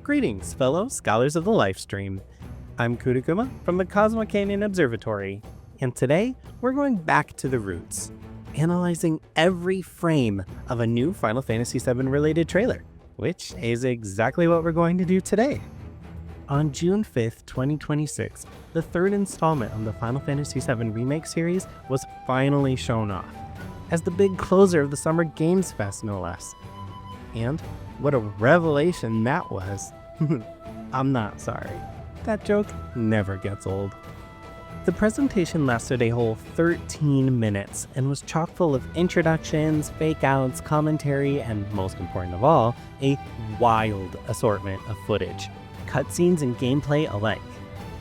Greetings, fellow scholars of the livestream. I'm Kutakuma from the Cosmo Canyon Observatory, and today we're going back to the roots, analyzing every frame of a new Final Fantasy VII related trailer, which is exactly what we're going to do today. On June 5th, 2026, the third installment of the Final Fantasy VII Remake series was finally shown off, as the big closer of the Summer Games Fest no less. And what a revelation that was. I'm not sorry. That joke never gets old. The presentation lasted a whole 13 minutes and was chock full of introductions, fake outs, commentary, and most important of all, a wild assortment of footage, cutscenes and gameplay alike.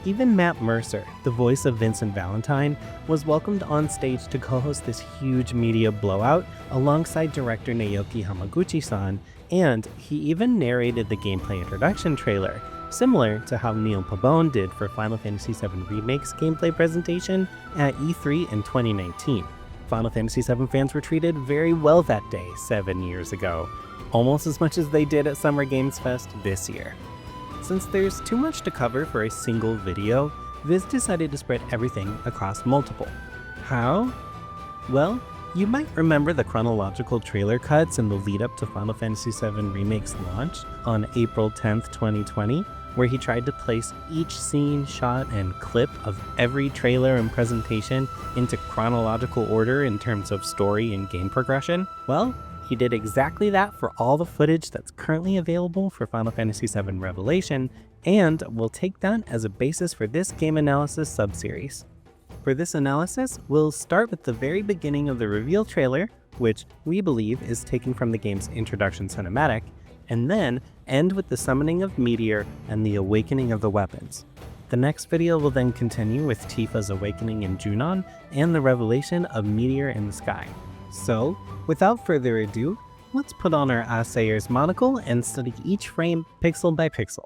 Even Matt Mercer, the voice of Vincent Valentine, was welcomed on stage to co-host this huge media blowout alongside director Naoki Hamaguchi-san, and he even narrated the gameplay introduction trailer, similar to how Neil Pabon did for Final Fantasy VII Remake's gameplay presentation at E3 in 2019. Final Fantasy VII fans were treated very well that day 7 years ago, almost as much as they did at Summer Games Fest this year. Since there's too much to cover for a single video, Viz decided to spread everything across multiple. How? Well, you might remember the chronological trailer cuts in the lead up to Final Fantasy VII Remake's launch on April 10th, 2020, where he tried to place each scene, shot, and clip of every trailer and presentation into chronological order in terms of story and game progression. Well, he did exactly that for all the footage that's currently available for Final Fantasy VII Revelation, and we'll take that as a basis for this game analysis subseries. For this analysis, we'll start with the very beginning of the reveal trailer, which we believe is taken from the game's introduction cinematic, and then end with the summoning of Meteor and the awakening of the weapons. The next video will then continue with Tifa's awakening in Junon and the revelation of Meteor in the sky. So, without further ado, let's put on our assayer's monocle and study each frame pixel by pixel.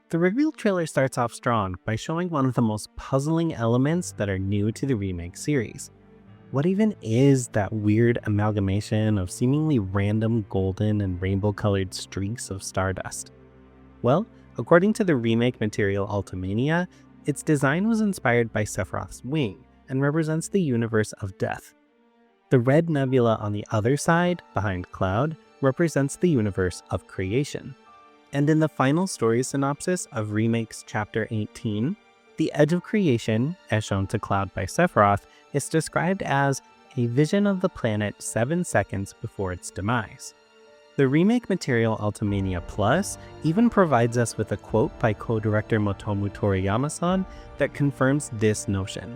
The reveal trailer starts off strong by showing one of the most puzzling elements that are new to the Remake series. What even is that weird amalgamation of seemingly random golden and rainbow-colored streaks of stardust? Well, according to the Remake material Ultimania, its design was inspired by Sephiroth's wing and represents the universe of death. The red nebula on the other side, behind Cloud, represents the universe of creation. And in the final story synopsis of Remake's Chapter 18, the Edge of Creation, as shown to Cloud by Sephiroth, is described as a vision of the planet 7 seconds before its demise. The Remake material Ultimania Plus even provides us with a quote by co-director Motomu Toriyama-san that confirms this notion.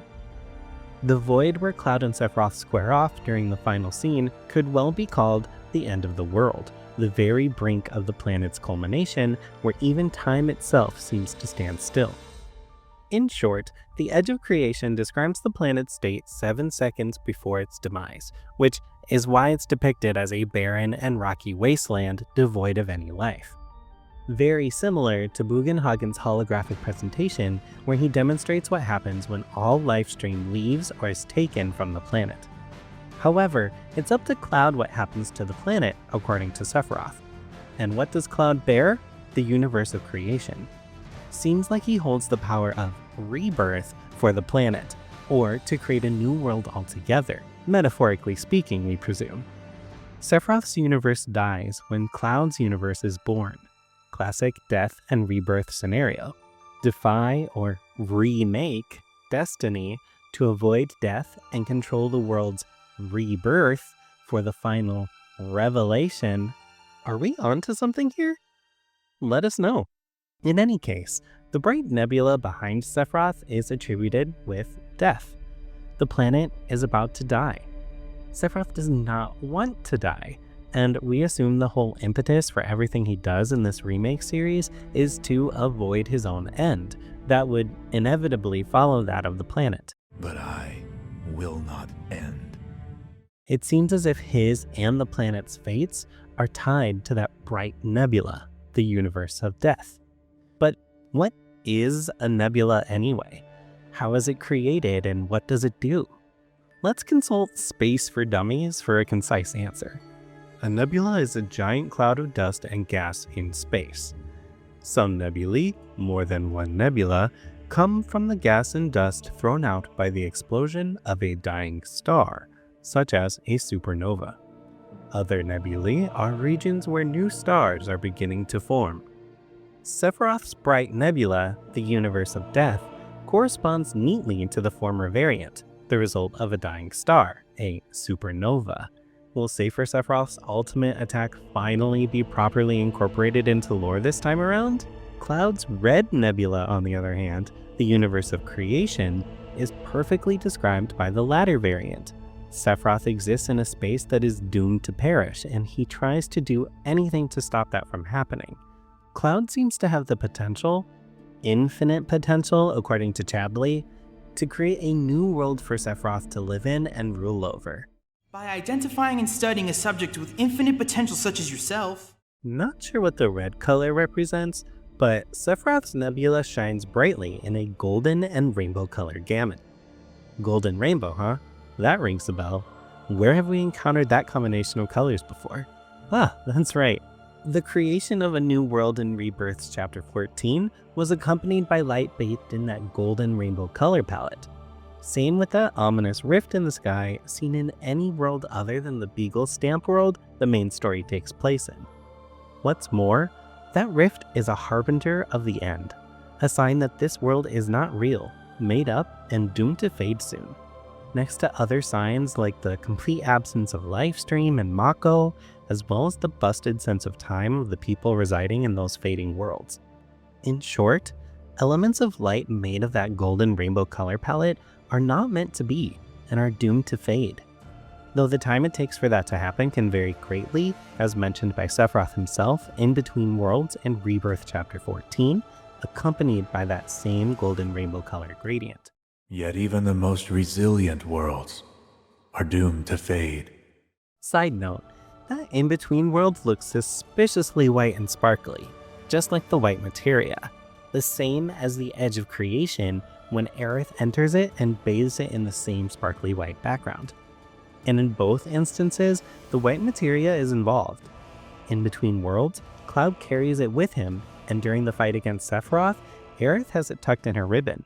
The void where Cloud and Sephiroth square off during the final scene could well be called the end of the world, the very brink of the planet's culmination where even time itself seems to stand still. In short, the Edge of Creation describes the planet's state 7 seconds before its demise, which is why it's depicted as a barren and rocky wasteland devoid of any life. Very similar to Bugenhagen's holographic presentation, where he demonstrates what happens when all life stream leaves or is taken from the planet. However, it's up to Cloud what happens to the planet, according to Sephiroth. And what does Cloud bear? The universe of creation. Seems like he holds the power of rebirth for the planet, or to create a new world altogether, metaphorically speaking, we presume. Sephiroth's universe dies when Cloud's universe is born. Classic death and rebirth scenario. Defy or remake destiny to avoid death and control the world's rebirth for the final revelation. Are we onto something here? Let us know. In any case, the bright nebula behind Sephiroth is attributed with death. The planet is about to die. Sephiroth does not want to die, and we assume the whole impetus for everything he does in this remake series is to avoid his own end. That would inevitably follow that of the planet. But I will not end. It seems as if his and the planet's fates are tied to that bright nebula, the universe of death. But what is a nebula anyway? How is it created and what does it do? Let's consult Space for Dummies for a concise answer. A nebula is a giant cloud of dust and gas in space. Some nebulae, more than one nebula, come from the gas and dust thrown out by the explosion of a dying star, such as a supernova. Other nebulae are regions where new stars are beginning to form. Sephiroth's bright nebula, the universe of death, corresponds neatly to the former variant, the result of a dying star, a supernova. Will Safer Sephiroth's ultimate attack finally be properly incorporated into lore this time around? Cloud's red nebula, on the other hand, the universe of creation, is perfectly described by the latter variant. Sephiroth exists in a space that is doomed to perish, and he tries to do anything to stop that from happening. Cloud seems to have the potential, infinite potential according to Chadley, to create a new world for Sephiroth to live in and rule over. By identifying and studying a subject with infinite potential such as yourself. Not sure what the red color represents, but Sephiroth's nebula shines brightly in a golden and rainbow color gamut. Golden rainbow, huh? That rings a bell. Where have we encountered that combination of colors before? Ah, that's right. The creation of a new world in Rebirth's Chapter 14 was accompanied by light bathed in that golden rainbow color palette. Same with that ominous rift in the sky seen in any world other than the Beagle Stamp world the main story takes place in. What's more, that rift is a harbinger of the end, a sign that this world is not real, made up, and doomed to fade soon. Next to other signs like the complete absence of Lifestream and Mako, as well as the busted sense of time of the people residing in those fading worlds. In short, elements of light made of that golden rainbow color palette are not meant to be and are doomed to fade. Though the time it takes for that to happen can vary greatly, as mentioned by Sephiroth himself in Between Worlds and Rebirth Chapter 14, accompanied by that same golden rainbow color gradient. Yet even the most resilient worlds are doomed to fade. Side note, that in-between world looks suspiciously white and sparkly, just like the white materia, the same as the edge of creation when Aerith enters it and bathes it in the same sparkly white background. And in both instances, the white materia is involved. In Between Worlds, Cloud carries it with him, and during the fight against Sephiroth, Aerith has it tucked in her ribbon.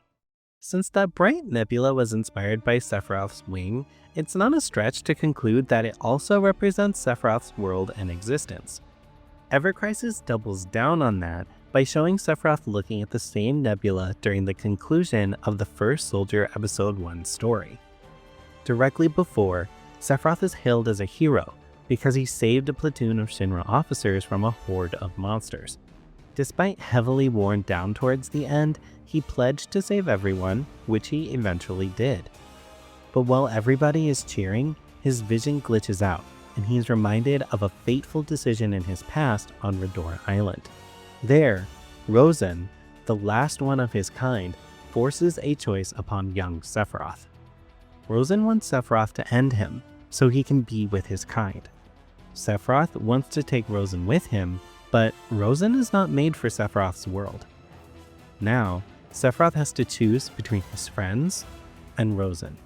Since that bright nebula was inspired by Sephiroth's wing, it's not a stretch to conclude that it also represents Sephiroth's world and existence. Ever Crisis doubles down on that by showing Sephiroth looking at the same nebula during the conclusion of the First Soldier Episode 1 story. Directly before, Sephiroth is hailed as a hero because he saved a platoon of Shinra officers from a horde of monsters. Despite heavily worn down towards the end, he pledged to save everyone, which he eventually did. But while everybody is cheering, his vision glitches out, and he is reminded of a fateful decision in his past on Redor Island. There, Rosen, the last one of his kind, forces a choice upon young Sephiroth. Rosen wants Sephiroth to end him, so he can be with his kind. Sephiroth wants to take Rosen with him, but Rosen is not made for Sephiroth's world. Now, Sephiroth has to choose between his friends and Rosen.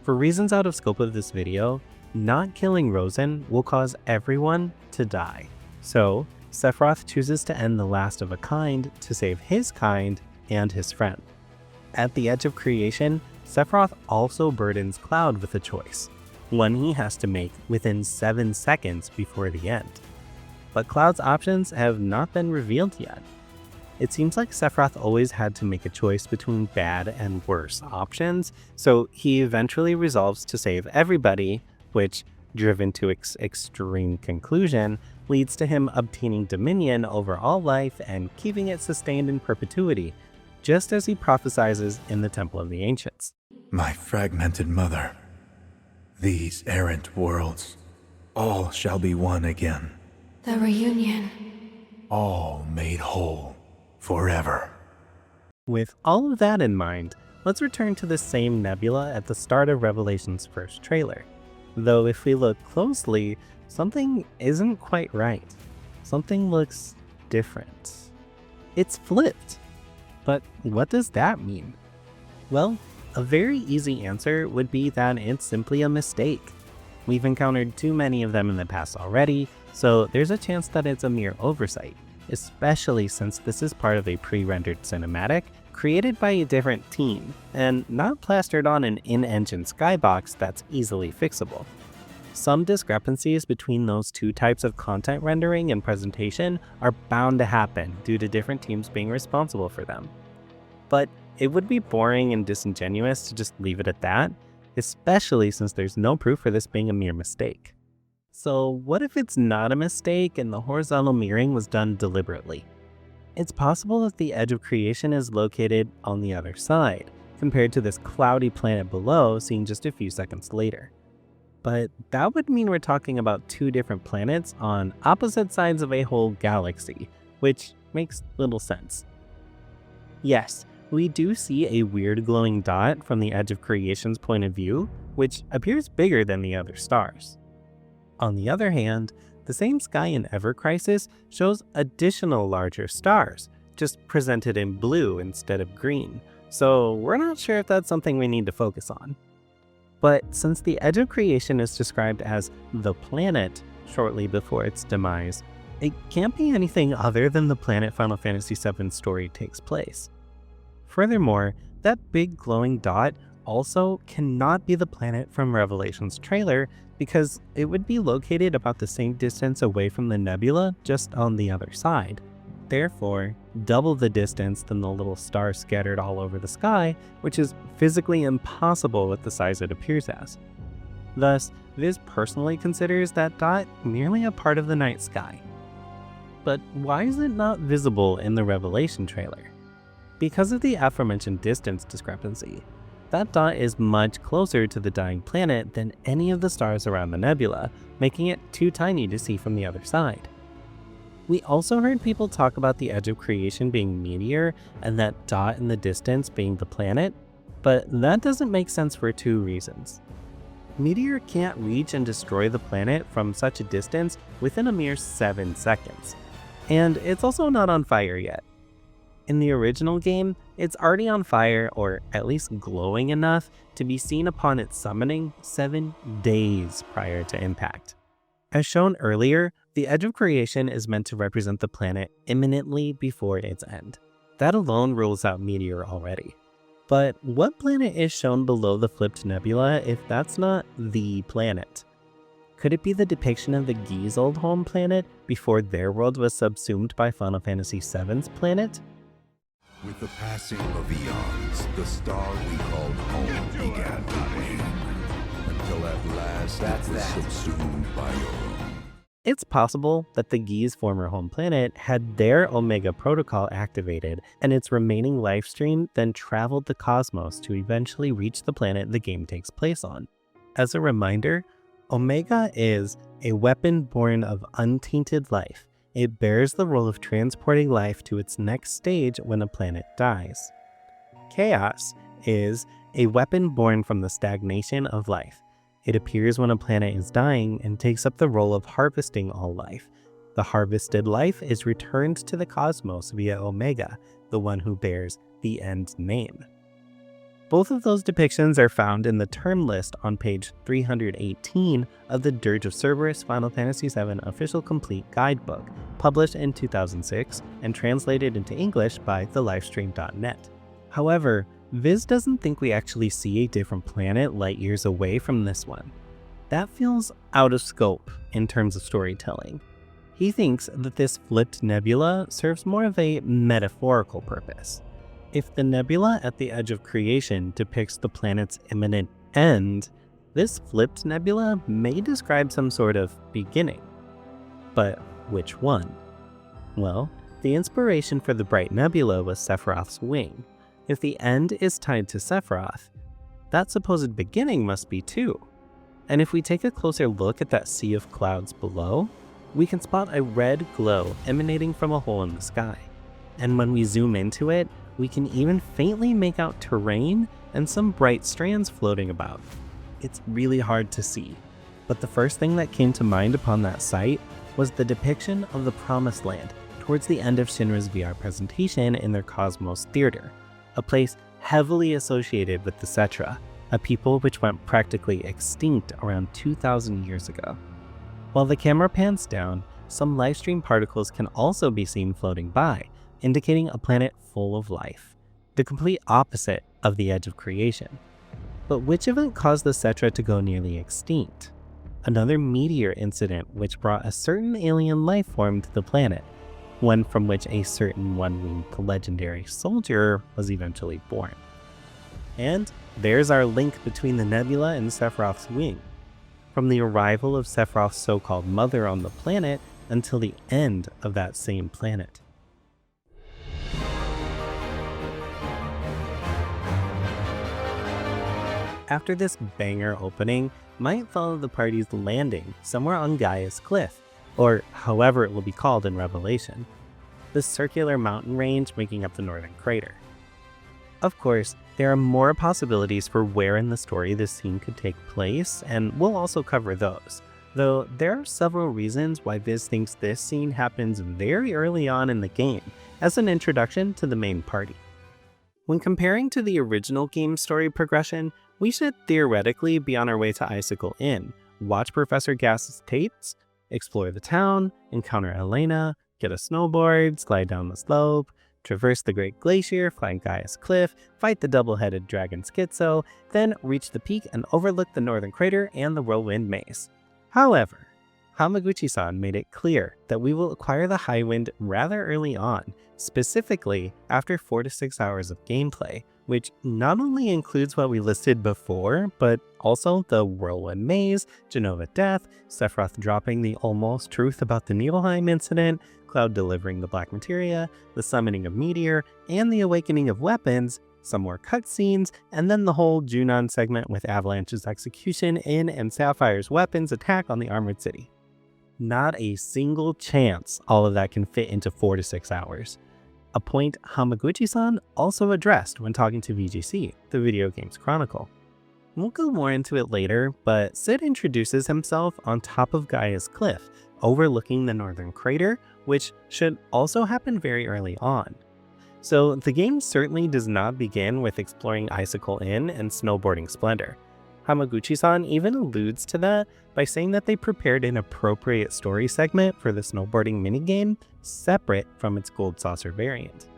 For reasons out of scope of this video, not killing Rosen will cause everyone to die. So, Sephiroth chooses to end the last of a kind to save his kind and his friend. At the edge of creation, Sephiroth also burdens Cloud with a choice, one he has to make within 7 seconds before the end. But Cloud's options have not been revealed yet. It seems like Sephiroth always had to make a choice between bad and worse options, so he eventually resolves to save everybody, which, driven to extreme conclusion, leads to him obtaining dominion over all life and keeping it sustained in perpetuity, just as he prophesizes in the Temple of the Ancients. My fragmented mother, these errant worlds, all shall be one again. The reunion. All made whole forever. With all of that in mind, let's return to the same nebula at the start of Revelation's first trailer. Though if we look closely, something isn't quite right. Something looks different. It's flipped. But what does that mean? Well, A very easy answer would be that it's simply a mistake. We've encountered too many of them in the past already, so there's a chance that it's a mere oversight, especially since this is part of a pre-rendered cinematic created by a different team, and not plastered on an in-engine skybox that's easily fixable. Some discrepancies between those two types of content rendering and presentation are bound to happen due to different teams being responsible for them. But it would be boring and disingenuous to just leave it at that, especially since there's no proof for this being a mere mistake. So what if it's not a mistake and the horizontal mirroring was done deliberately? It's possible that the edge of creation is located on the other side, compared to this cloudy planet below seen just a few seconds later. But that would mean we're talking about two different planets on opposite sides of a whole galaxy, which makes little sense. Yes, we do see a weird glowing dot from the edge of creation's point of view, which appears bigger than the other stars. On the other hand, the same sky in Ever Crisis shows additional larger stars, just presented in blue instead of green, so we're not sure if that's something we need to focus on. But since the edge of creation is described as the planet shortly before its demise, it can't be anything other than the planet Final Fantasy VII story takes place. Furthermore, that big glowing dot also cannot be the planet from Revelation's trailer because it would be located about the same distance away from the nebula, just on the other side. Therefore, double the distance than the little star scattered all over the sky, which is physically impossible with the size it appears as. Thus, Viz personally considers that dot merely a part of the night sky. But why is it not visible in the Revelation trailer? Because of the aforementioned distance discrepancy, that dot is much closer to the dying planet than any of the stars around the nebula, making it too tiny to see from the other side. We also heard people talk about the edge of creation being Meteor and that dot in the distance being the planet, but that doesn't make sense for two reasons. Meteor can't reach and destroy the planet from such a distance within a mere 7 seconds, and it's also not on fire yet. In the original game, it's already on fire, or at least glowing enough, to be seen upon its summoning 7 days prior to impact. As shown earlier, the edge of creation is meant to represent the planet imminently before its end. That alone rules out Meteor already. But what planet is shown below the flipped nebula if that's not the planet? Could it be the depiction of the Gee's old home planet before their world was subsumed by Final Fantasy VII's planet? With the passing of eons, the star we called home began to wane, until at last it was subsumed by your own. It's possible that the Gee's former home planet had their Omega protocol activated, and its remaining life stream then traveled the cosmos to eventually reach the planet the game takes place on. As a reminder, Omega is a weapon born of untainted life. It bears the role of transporting life to its next stage when a planet dies. Chaos is a weapon born from the stagnation of life. It appears when a planet is dying and takes up the role of harvesting all life. The harvested life is returned to the cosmos via Omega, the one who bears the end name. Both of those depictions are found in the term list on page 318 of the Dirge of Cerberus Final Fantasy VII Official Complete Guidebook, published in 2006 and translated into English by thelifestream.net. However, Viz doesn't think we actually see a different planet light years away from this one. That feels out of scope in terms of storytelling. He thinks that this flipped nebula serves more of a metaphorical purpose. If the nebula at the edge of creation depicts the planet's imminent end, this flipped nebula may describe some sort of beginning. But which one? Well, the inspiration for the bright nebula was Sephiroth's wing. If the end is tied to Sephiroth, that supposed beginning must be too. And if we take a closer look at that sea of clouds below, we can spot a red glow emanating from a hole in the sky. And when we zoom into it, we can even faintly make out terrain and some bright strands floating about. It's really hard to see, but the first thing that came to mind upon that sight was the depiction of the Promised Land towards the end of Shinra's VR presentation in their Cosmos Theater, a place heavily associated with the Cetra, a people which went practically extinct around 2,000 years ago. While the camera pans down, some livestream particles can also be seen floating by, indicating a planet full of life, the complete opposite of the edge of creation. But which event caused the Cetra to go nearly extinct? Another meteor incident which brought a certain alien life form to the planet, one from which a certain one-winged legendary soldier was eventually born. And there's our link between the Nebula and Sephiroth's wing, from the arrival of Sephiroth's so-called mother on the planet until the end of that same planet. After this banger opening, might follow the party's landing somewhere on Gaia's Cliff, or however it will be called in Revelation, the circular mountain range making up the northern crater. Of course, there are more possibilities for where in the story this scene could take place, and we'll also cover those, though there are several reasons why Viz thinks this scene happens very early on in the game, as an introduction to the main party. When comparing to the original game story progression, we should theoretically be on our way to Icicle Inn, watch Professor Gas's tapes, explore the town, encounter Elena, get a snowboard, slide down the slope, traverse the Great Glacier, climb Gaia's Cliff, fight the double-headed dragon Schizo, then reach the peak and overlook the northern crater and the Whirlwind Maze. However, Hamaguchi-san made it clear that we will acquire the Highwind rather early on, specifically after 4 to 6 hours of gameplay, which not only includes what we listed before, but also the Whirlwind Maze, Jenova death, Sephiroth dropping the almost truth about the Nibelheim incident, Cloud delivering the Black Materia, the summoning of Meteor, and the awakening of weapons, some more cutscenes, and then the whole Junon segment with Avalanche's execution in and Sapphire's weapons attack on the Armored City. Not a single chance all of that can fit into 4 to 6 hours. A point Hamaguchi-san also addressed when talking to VGC, the Video Games Chronicle. We'll go more into it later, but Sid introduces himself on top of Gaia's Cliff, overlooking the northern crater, which should also happen very early on. So the game certainly does not begin with exploring Icicle Inn and snowboarding splendor. Hamaguchi-san even alludes to that by saying that they prepared an appropriate story segment for the snowboarding minigame separate from its Gold Saucer variant.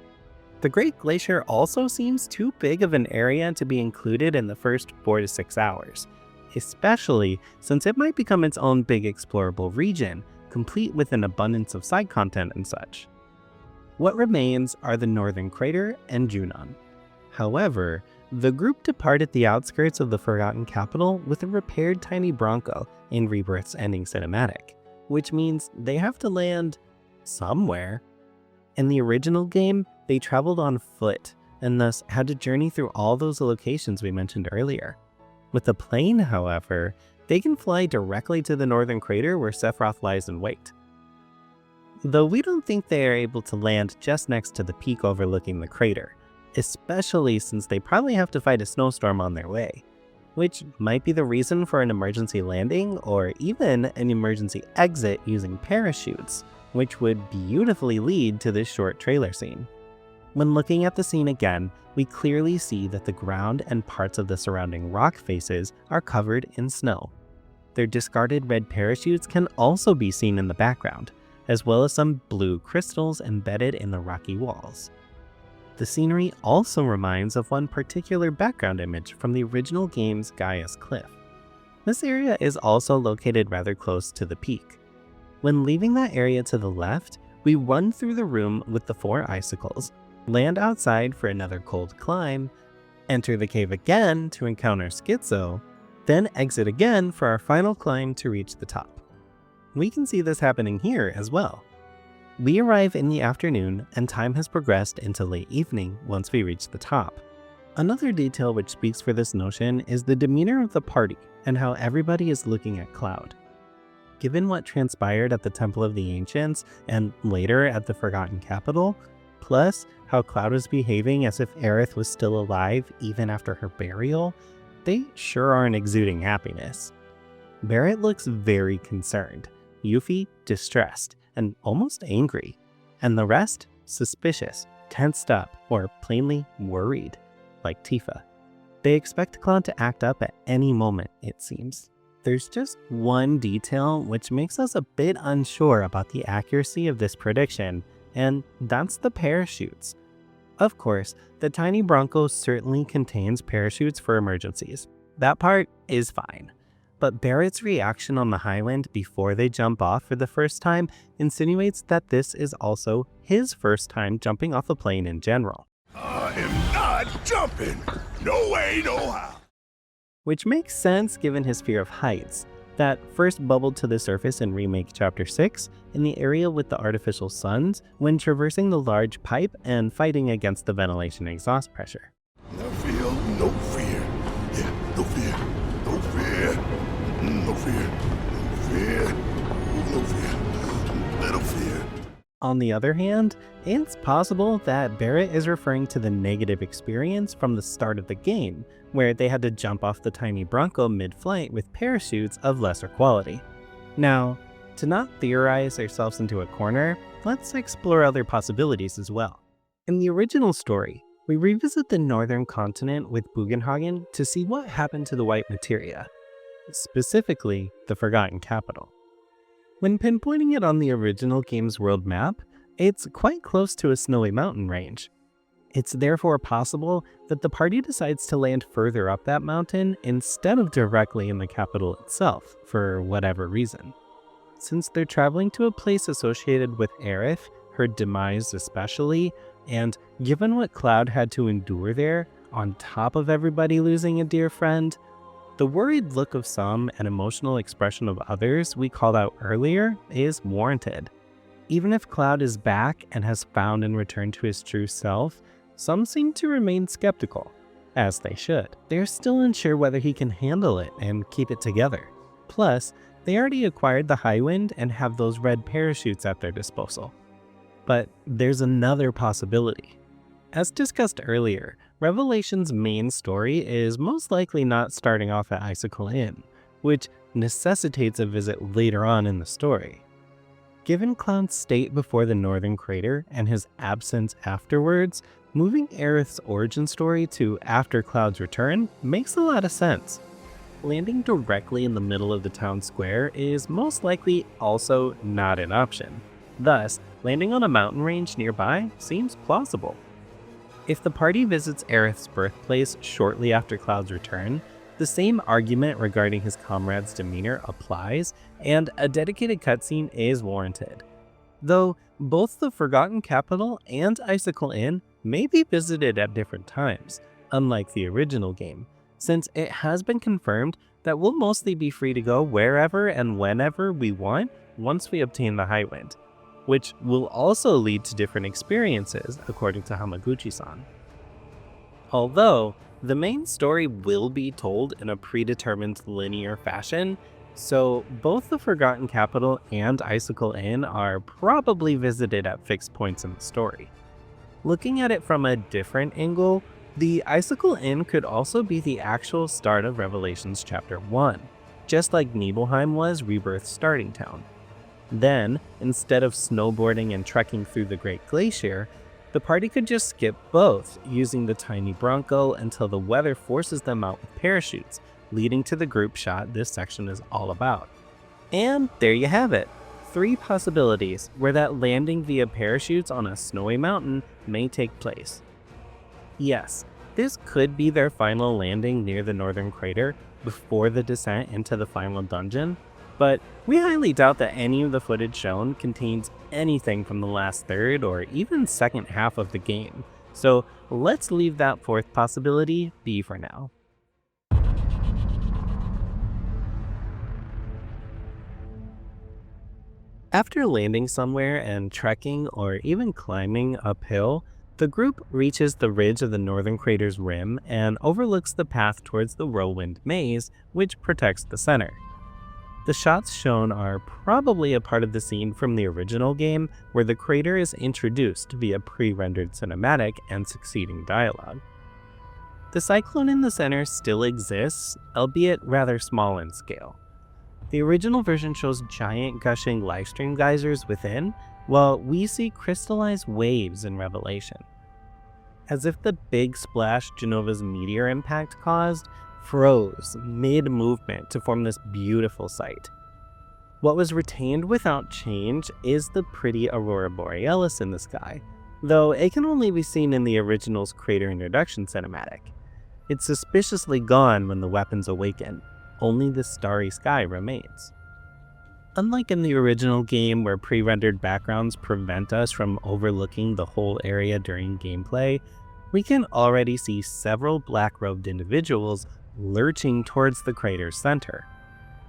The Great Glacier also seems too big of an area to be included in the first 4 to 6 hours, especially since it might become its own big explorable region, complete with an abundance of side content and such. What remains are the northern crater and Junon. However, the group depart at the outskirts of the Forgotten Capital with a repaired tiny Bronco in Rebirth's ending cinematic, which means they have to land somewhere. In the original game, they traveled on foot and thus had to journey through all those locations we mentioned earlier. With the plane, however, they can fly directly to the northern crater where Sephiroth lies in wait. Though we don't think they are able to land just next to the peak overlooking the crater, especially since they probably have to fight a snowstorm on their way, which might be the reason for an emergency landing or even an emergency exit using parachutes, which would beautifully lead to this short trailer scene. When looking at the scene again, we clearly see that the ground and parts of the surrounding rock faces are covered in snow. Their discarded red parachutes can also be seen in the background, as well as some blue crystals embedded in the rocky walls. The scenery also reminds of one particular background image from the original game's Gaia's Cliff. This area is also located rather close to the peak. When leaving that area to the left, we run through the room with the 4 icicles, land outside for another cold climb, enter the cave again to encounter Schizo, then exit again for our final climb to reach the top. We can see this happening here as well. We arrive in the afternoon and time has progressed into late evening once we reach the top. Another detail which speaks for this notion is the demeanor of the party and how everybody is looking at Cloud. Given what transpired at the Temple of the Ancients and later at the Forgotten Capital, plus how Cloud was behaving as if Aerith was still alive even after her burial, they sure aren't exuding happiness. Barrett looks very concerned, Yuffie distressed, and almost angry, and the rest suspicious, tensed up, or plainly worried. like Tifa. They expect Cloud to act up at any moment, it seems. There's just one detail which makes us a bit unsure about the accuracy of this prediction, and that's the parachutes. Of course, the tiny Bronco certainly contains parachutes for emergencies. That part is fine. But Barrett's reaction on the Highwind before they jump off for the first time insinuates that this is also his first time jumping off a plane in general. I am not jumping! No way, no how! Which makes sense given his fear of heights, that first bubbled to the surface in Remake Chapter 6 in the area with the artificial suns when traversing the large pipe and fighting against the ventilation exhaust pressure. No fear, no fear. Yeah, no fear, no fear. No fear, no fear, no fear, little fear. On the other hand, it's possible that Barrett is referring to the negative experience from the start of the game, where they had to jump off the tiny Bronco mid-flight with parachutes of lesser quality. Now, to not theorize ourselves into a corner, let's explore other possibilities as well. In the original story, we revisit the northern continent with Bugenhagen to see what happened to the white materia, specifically the Forgotten Capital. When pinpointing it on the original game's world map, it's quite close to a snowy mountain range. It's therefore possible that the party decides to land further up that mountain instead of directly in the capital itself, for whatever reason. Since they're traveling to a place associated with Aerith, her demise especially, and given what Cloud had to endure there, on top of everybody losing a dear friend, the worried look of some and emotional expression of others we called out earlier is warranted. Even if Cloud is back and has found and returned to his true self, some seem to remain skeptical, as they should. They're still unsure whether he can handle it and keep it together. Plus, they already acquired the Highwind and have those red parachutes at their disposal. But there's another possibility. As discussed earlier, Revelation's main story is most likely not starting off at Icicle Inn, which necessitates a visit later on in the story. Given Cloud's state before the Northern Crater and his absence afterwards, moving Aerith's origin story to after Cloud's return makes a lot of sense. Landing directly in the middle of the town square is most likely also not an option. Thus, landing on a mountain range nearby seems plausible. If the party visits Aerith's birthplace shortly after Cloud's return, the same argument regarding his comrade's demeanor applies, and a dedicated cutscene is warranted. Though both the Forgotten Capital and Icicle Inn may be visited at different times, unlike the original game, since it has been confirmed that we'll mostly be free to go wherever and whenever we want once we obtain the Highwind, which will also lead to different experiences, according to Hamaguchi-san. Although, the main story will be told in a predetermined linear fashion, so both the Forgotten Capital and Icicle Inn are probably visited at fixed points in the story. Looking at it from a different angle, the Icicle Inn could also be the actual start of Revelations Chapter 1, just like Nibelheim was Rebirth's starting town. Then, instead of snowboarding and trekking through the Great Glacier, the party could just skip both, using the tiny Bronco until the weather forces them out with parachutes, leading to the group shot this section is all about. And there you have it, 3 possibilities where that landing via parachutes on a snowy mountain may take place. Yes, this could be their final landing near the Northern Crater before the descent into the final dungeon, but we highly doubt that any of the footage shown contains anything from the last third or even second half of the game, so let's leave that 4th possibility be for now. After landing somewhere and trekking or even climbing uphill, the group reaches the ridge of the Northern Crater's rim and overlooks the path towards the Whirlwind Maze, which protects the center. The shots shown are probably a part of the scene from the original game where the crater is introduced via pre-rendered cinematic and succeeding dialogue. The cyclone in the center still exists, albeit rather small in scale. The original version shows giant gushing livestream geysers within, while we see crystallized waves in Revelation. as if the big splash Jenova's meteor impact caused froze mid-movement to form this beautiful sight. What was retained without change is the pretty Aurora Borealis in the sky, though it can only be seen in the original's crater introduction cinematic. It's suspiciously gone when the weapons awaken, only the starry sky remains. Unlike in the original game where pre-rendered backgrounds prevent us from overlooking the whole area during gameplay, we can already see several black-robed individuals lurching towards the crater's center.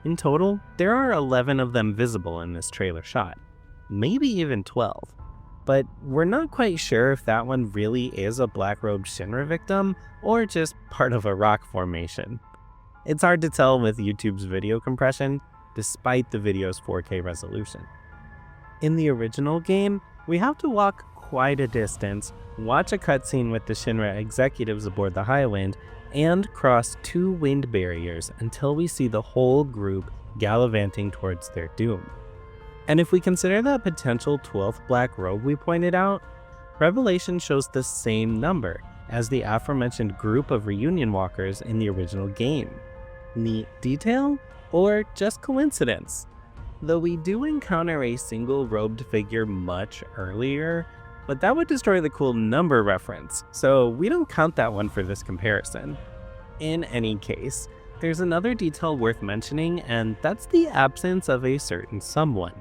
In total, there are 11 of them visible in this trailer shot, maybe even 12. But we're not quite sure if that one really is a black-robed Shinra victim or just part of a rock formation. It's hard to tell with YouTube's video compression, despite the video's 4K resolution. In the original game, we have to walk quite a distance, watch a cutscene with the Shinra executives aboard the Highwind, and cross 2 wind barriers until we see the whole group gallivanting towards their doom. And if we consider that potential 12th black robe we pointed out, Revelation shows the same number as the aforementioned group of reunion walkers in the original game. Neat detail? Or just coincidence? Though we do encounter a single robed figure much earlier, but that would destroy the cool number reference, so we don't count that one for this comparison. In any case, there's another detail worth mentioning, and that's the absence of a certain someone.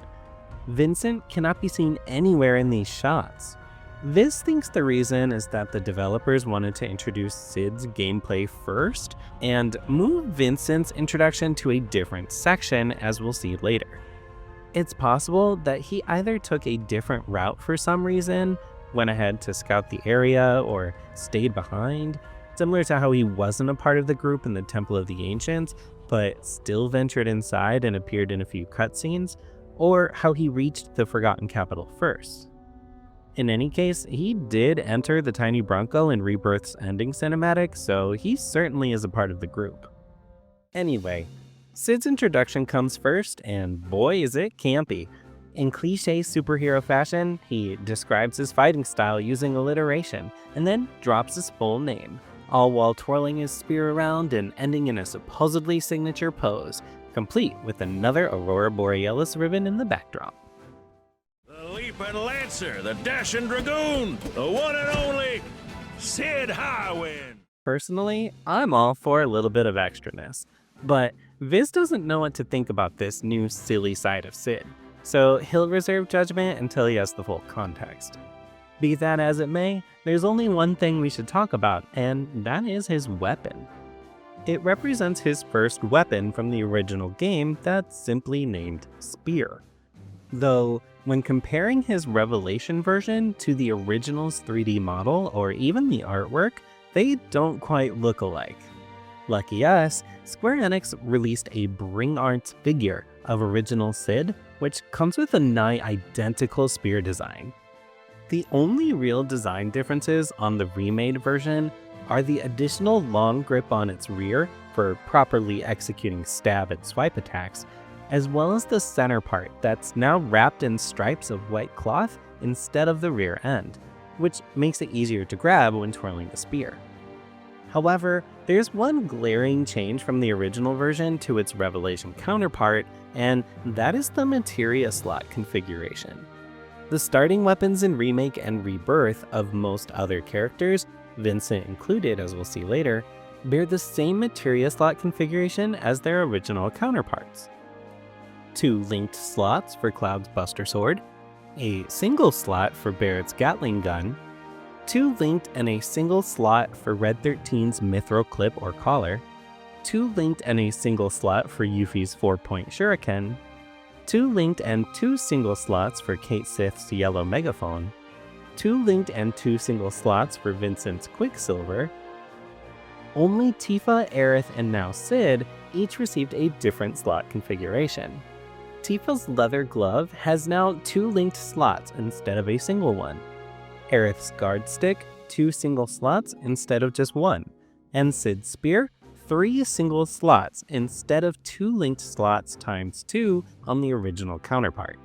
Vincent cannot be seen anywhere in these shots. Viz thinks the reason is that the developers wanted to introduce Cid's gameplay first and move Vincent's introduction to a different section, as we'll see later. It's possible that he either took a different route for some reason, went ahead to scout the area, or stayed behind, similar to how he wasn't a part of the group in the Temple of the Ancients, but still ventured inside and appeared in a few cutscenes, or how he reached the Forgotten Capital first. In any case, he did enter the Tiny Bronco in Rebirth's ending cinematic, so he certainly is a part of the group. Anyway, Cid's introduction comes first, and boy is it campy. In cliché superhero fashion, he describes his fighting style using alliteration, and then drops his full name, all while twirling his spear around and ending in a supposedly signature pose, complete with another Aurora Borealis ribbon in the backdrop. The Leaping Lancer, the Dashing Dragoon, the one and only Cid Highwind. Personally, I'm all for a little bit of extraness, but Viz doesn't know what to think about this new silly side of Cid, so he'll reserve judgment until he has the full context. Be that as it may, there's only one thing we should talk about, and that is his weapon. It represents his first weapon from the original game that's simply named Spear. Though, when comparing his Revelation version to the original's 3D model or even the artwork, they don't quite look alike. Lucky us, Square Enix released a Bring Arts figure of original Cid, which comes with a nigh identical spear design. The only real design differences on the remade version are the additional long grip on its rear for properly executing stab and swipe attacks, as well as the center part that's now wrapped in stripes of white cloth instead of the rear end, which makes it easier to grab when twirling the spear. However, there's one glaring change from the original version to its Revelation counterpart, and that is the Materia slot configuration. The starting weapons in Remake and Rebirth of most other characters, Vincent included as we'll see later, bear the same Materia slot configuration as their original counterparts. 2 linked slots for Cloud's Buster Sword, a single slot for Barrett's Gatling Gun, 2 linked and a single slot for Red 13's Mithril Clip or Collar, 2 linked and a single slot for Yuffie's 4-point Shuriken, 2 linked and 2 single slots for Kate Sith's Yellow Megaphone, 2 linked and 2 single slots for Vincent's Quicksilver. Only Tifa, Aerith, and now Cid each received a different slot configuration. Tifa's leather glove has now 2 linked slots instead of a single one. Aerith's guard stick, 2 single slots instead of just 1, and Cid's spear, 3 single slots instead of 2 linked slots times 2 on the original counterpart.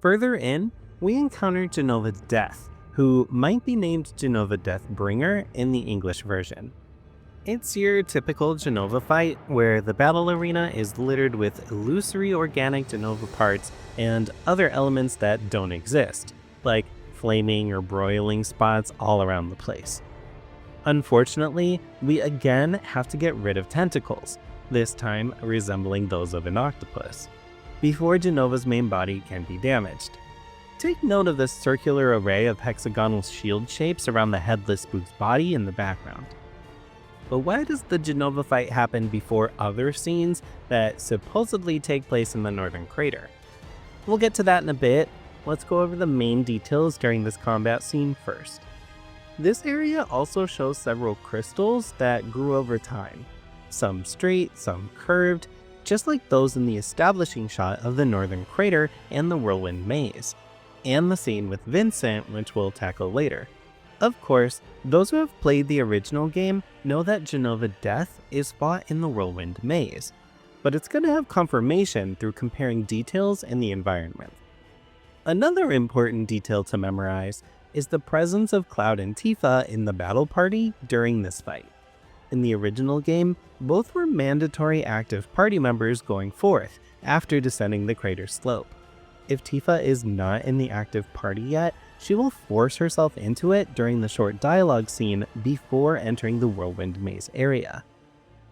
Further in, we encounter Jenova'Deth, who might be named Jenova Deathbringer in the English version. It's your typical Jenova fight, where the battle arena is littered with illusory organic Jenova parts and other elements that don't exist, like flaming or broiling spots all around the place. Unfortunately, we again have to get rid of tentacles, this time resembling those of an octopus, before Jenova's main body can be damaged. Take note of the circular array of hexagonal shield shapes around the headless spook's body in the background. But why does the Jenova fight happen before other scenes that supposedly take place in the northern crater? We'll get to that in a bit. Let's go over the main details during this combat scene first. This area also shows several crystals that grew over time, some straight, some curved, just like those in the establishing shot of the northern crater and the Whirlwind Maze, and the scene with Vincent, which we'll tackle later. Of course, those who have played the original game know that Jenova'Deth is fought in the Whirlwind Maze, but it's going to have confirmation through comparing details in the environment. Another important detail to memorize is the presence of Cloud and Tifa in the battle party during this fight. In the original game, both were mandatory active party members going forth after descending the crater slope. If Tifa is not in the active party yet, she will force herself into it during the short dialogue scene before entering the Whirlwind Maze area.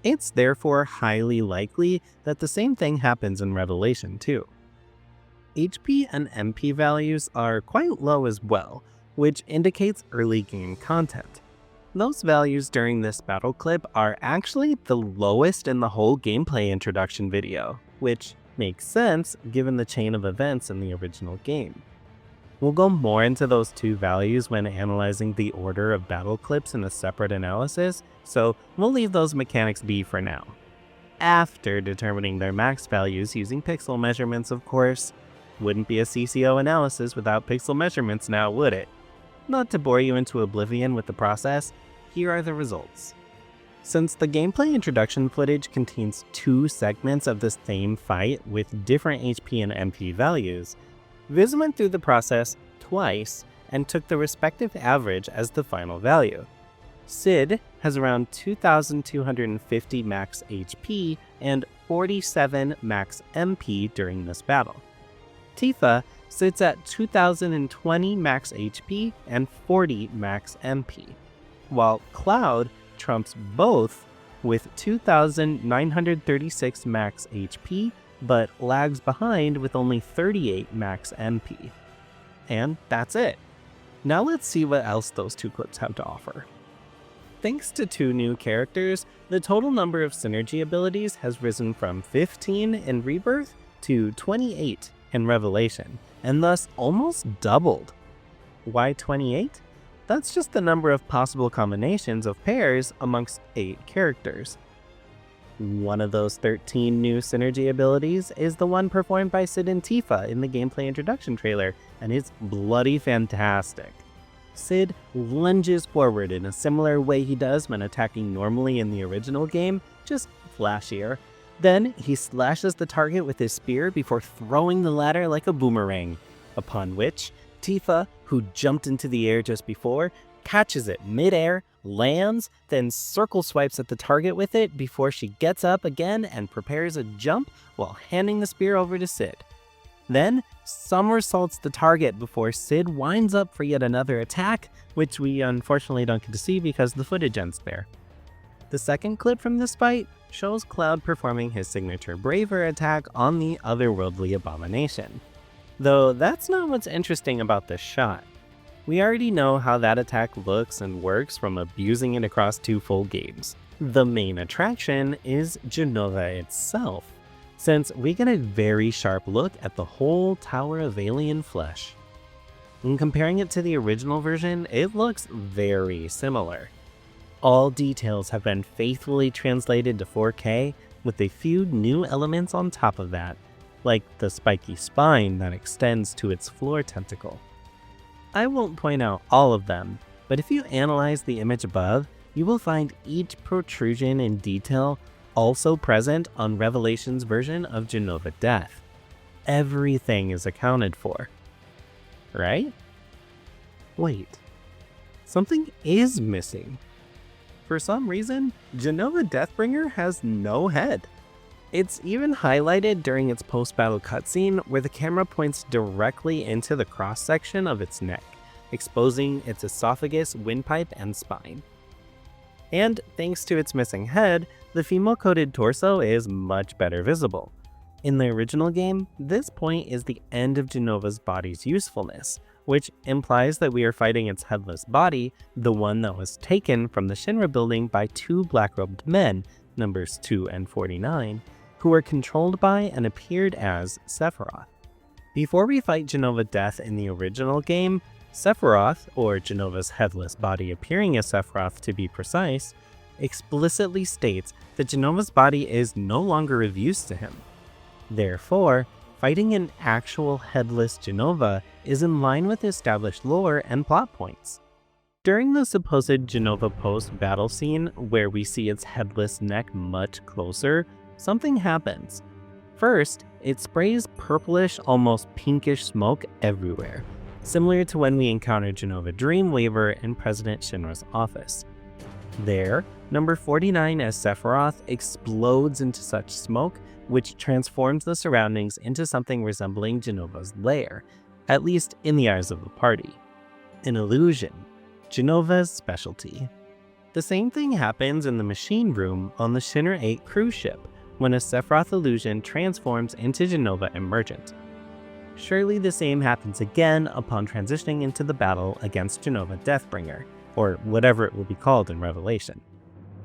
It's therefore highly likely that the same thing happens in Revelation too. HP and MP values are quite low as well, which indicates early game content. Those values during this battle clip are actually the lowest in the whole gameplay introduction video, which makes sense given the chain of events in the original game. We'll go more into those two values when analyzing the order of battle clips in a separate analysis, so we'll leave those mechanics be for now. After determining their max values using pixel measurements, of course. Wouldn't be a CCO analysis without pixel measurements now, would it? Not to bore you into oblivion with the process, here are the results. Since the gameplay introduction footage contains two segments of the same fight with different HP and MP values, Viz went through the process twice and took the respective average as the final value. Sid has around 2,250 max HP and 47 max MP during this battle. Tifa sits at 2,020 max HP and 40 max MP, while Cloud trumps both with 2,936 max HP, but lags behind with only 38 max MP. And that's it. Now let's see what else those two clips have to offer. Thanks to two new characters, the total number of synergy abilities has risen from 15 in Rebirth to 28 in Revelation, and thus almost doubled. Why 28? That's just the number of possible combinations of pairs amongst 8 characters. One of those 13 new synergy abilities is the one performed by Sid and Tifa in the gameplay introduction trailer, and it's bloody fantastic. Sid lunges forward in a similar way he does when attacking normally in the original game, just flashier. Then he slashes the target with his spear before throwing the latter like a boomerang, upon which Tifa, who jumped into the air just before, catches it mid-air, lands, then circle swipes at the target with it before she gets up again and prepares a jump while handing the spear over to Sid. Then somersaults the target before Sid winds up for yet another attack, which we unfortunately don't get to see because the footage ends there. The second clip from this fight shows Cloud performing his signature Braver attack on the otherworldly abomination. Though that's not what's interesting about this shot. We already know how that attack looks and works from abusing it across 2 full games. The main attraction is Jenova itself, since we get a very sharp look at the whole tower of alien flesh. When comparing it to the original version, it looks very similar. All details have been faithfully translated to 4K, with a few new elements on top of that, like the spiky spine that extends to its floor tentacle. I won't point out all of them, but if you analyze the image above, you will find each protrusion and detail also present on Revelation's version of Jenova'Deth. Everything is accounted for, right? Wait, something is missing. For some reason, Jenova Deathbringer has no head. It's even highlighted during its post-battle cutscene where the camera points directly into the cross-section of its neck, exposing its esophagus, windpipe, and spine. And thanks to its missing head, the female-coated torso is much better visible. In the original game, this point is the end of Jenova's body's usefulness, which implies that we are fighting its headless body, the one that was taken from the Shinra building by two black-robed men, numbers 2 and 49, who were controlled by and appeared as Sephiroth. Before we fight Jenova Death in the original game, Sephiroth, or Jenova's headless body appearing as Sephiroth to be precise, explicitly states that Jenova's body is no longer of use to him. Therefore, fighting an actual headless Jenova is in line with established lore and plot points. During the supposed Jenova post-battle scene, where we see its headless neck much closer, something happens. First, it sprays purplish, almost pinkish smoke everywhere, similar to when we encountered Jenova Dreamweaver in President Shinra's office. There, number 49 as Sephiroth explodes into such smoke, which transforms the surroundings into something resembling Jenova's lair, at least in the eyes of the party. An illusion, Jenova's specialty. The same thing happens in the machine room on the Shinra 8 cruise ship, when a Sephiroth illusion transforms into Jenova Emergent. Surely the same happens again upon transitioning into the battle against Jenova Deathbringer, or whatever it will be called in Revelation.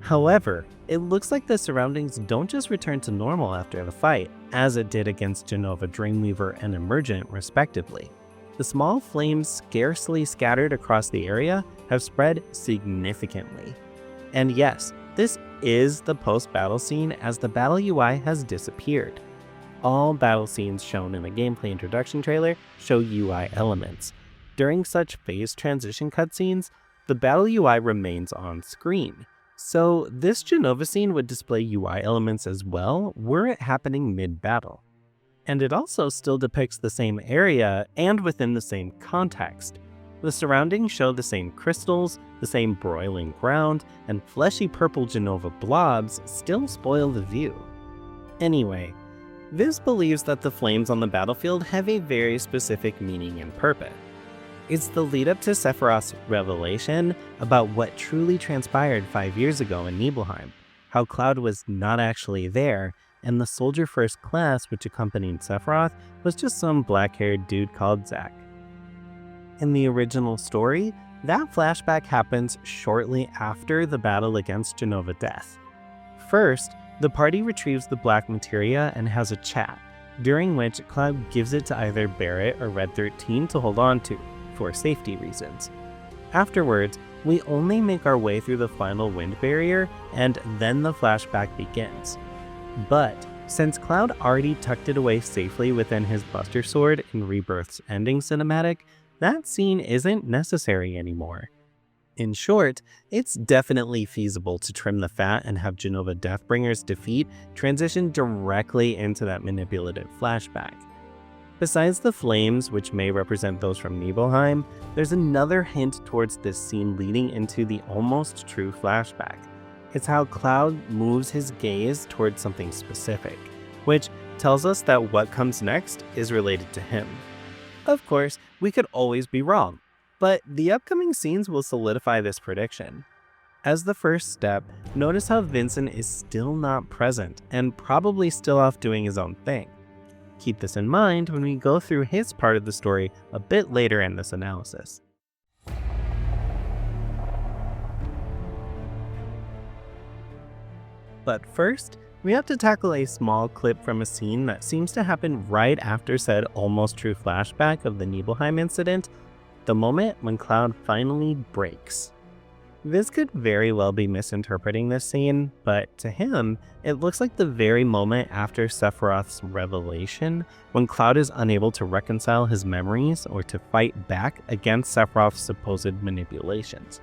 However, it looks like the surroundings don't just return to normal after the fight, as it did against Jenova Dreamweaver and Emergent respectively. The small flames scarcely scattered across the area have spread significantly. And yes, this is the post-battle scene as the battle UI has disappeared. All battle scenes shown in the gameplay introduction trailer show UI elements. During such phase transition cutscenes, the battle UI remains on screen. So this Jenova scene would display UI elements as well were it happening mid-battle. And it also still depicts the same area and within the same context. The surroundings show the same crystals, the same broiling ground, and fleshy purple Jenova blobs still spoil the view. Anyway, Viz believes that the flames on the battlefield have a very specific meaning and purpose. It's the lead up to Sephiroth's revelation about what truly transpired 5 years ago in Nibelheim, how Cloud was not actually there, and the Soldier First class which accompanied Sephiroth was just some black-haired dude called Zack. In the original story, that flashback happens shortly after the battle against Jenova Death. First, the party retrieves the black materia and has a chat, during which Cloud gives it to either Barret or Red 13 to hold on to, for safety reasons. Afterwards, we only make our way through the final wind barrier, and then the flashback begins. But since Cloud already tucked it away safely within his Buster Sword in Rebirth's ending cinematic, that scene isn't necessary anymore. In short, it's definitely feasible to trim the fat and have Jenova Deathbringer's defeat transition directly into that manipulative flashback. Besides the flames, which may represent those from Nibelheim, there's another hint towards this scene leading into the almost true flashback. It's how Cloud moves his gaze towards something specific, which tells us that what comes next is related to him. Of course, we could always be wrong, but the upcoming scenes will solidify this prediction. As the first step, notice how Vincent is still not present and probably still off doing his own thing. Keep this in mind when we go through his part of the story a bit later in this analysis. But first, we have to tackle a small clip from a scene that seems to happen right after said almost true flashback of the Nibelheim incident, the moment when Cloud finally breaks. This could very well be misinterpreting this scene, but to him, it looks like the very moment after Sephiroth's revelation, when Cloud is unable to reconcile his memories or to fight back against Sephiroth's supposed manipulations.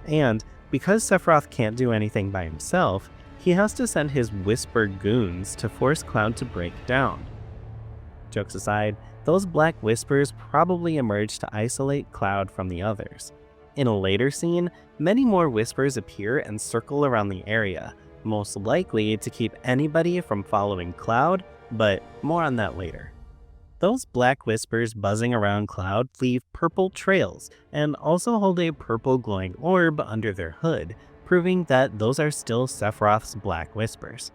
And because Sephiroth can't do anything by himself, he has to send his Whisper goons to force Cloud to break down. Jokes aside, those black whispers probably emerged to isolate Cloud from the others. In a later scene, many more whispers appear and circle around the area, most likely to keep anybody from following Cloud, but more on that later. Those black whispers buzzing around Cloud leave purple trails and also hold a purple glowing orb under their hood, proving that those are still Sephiroth's black whispers.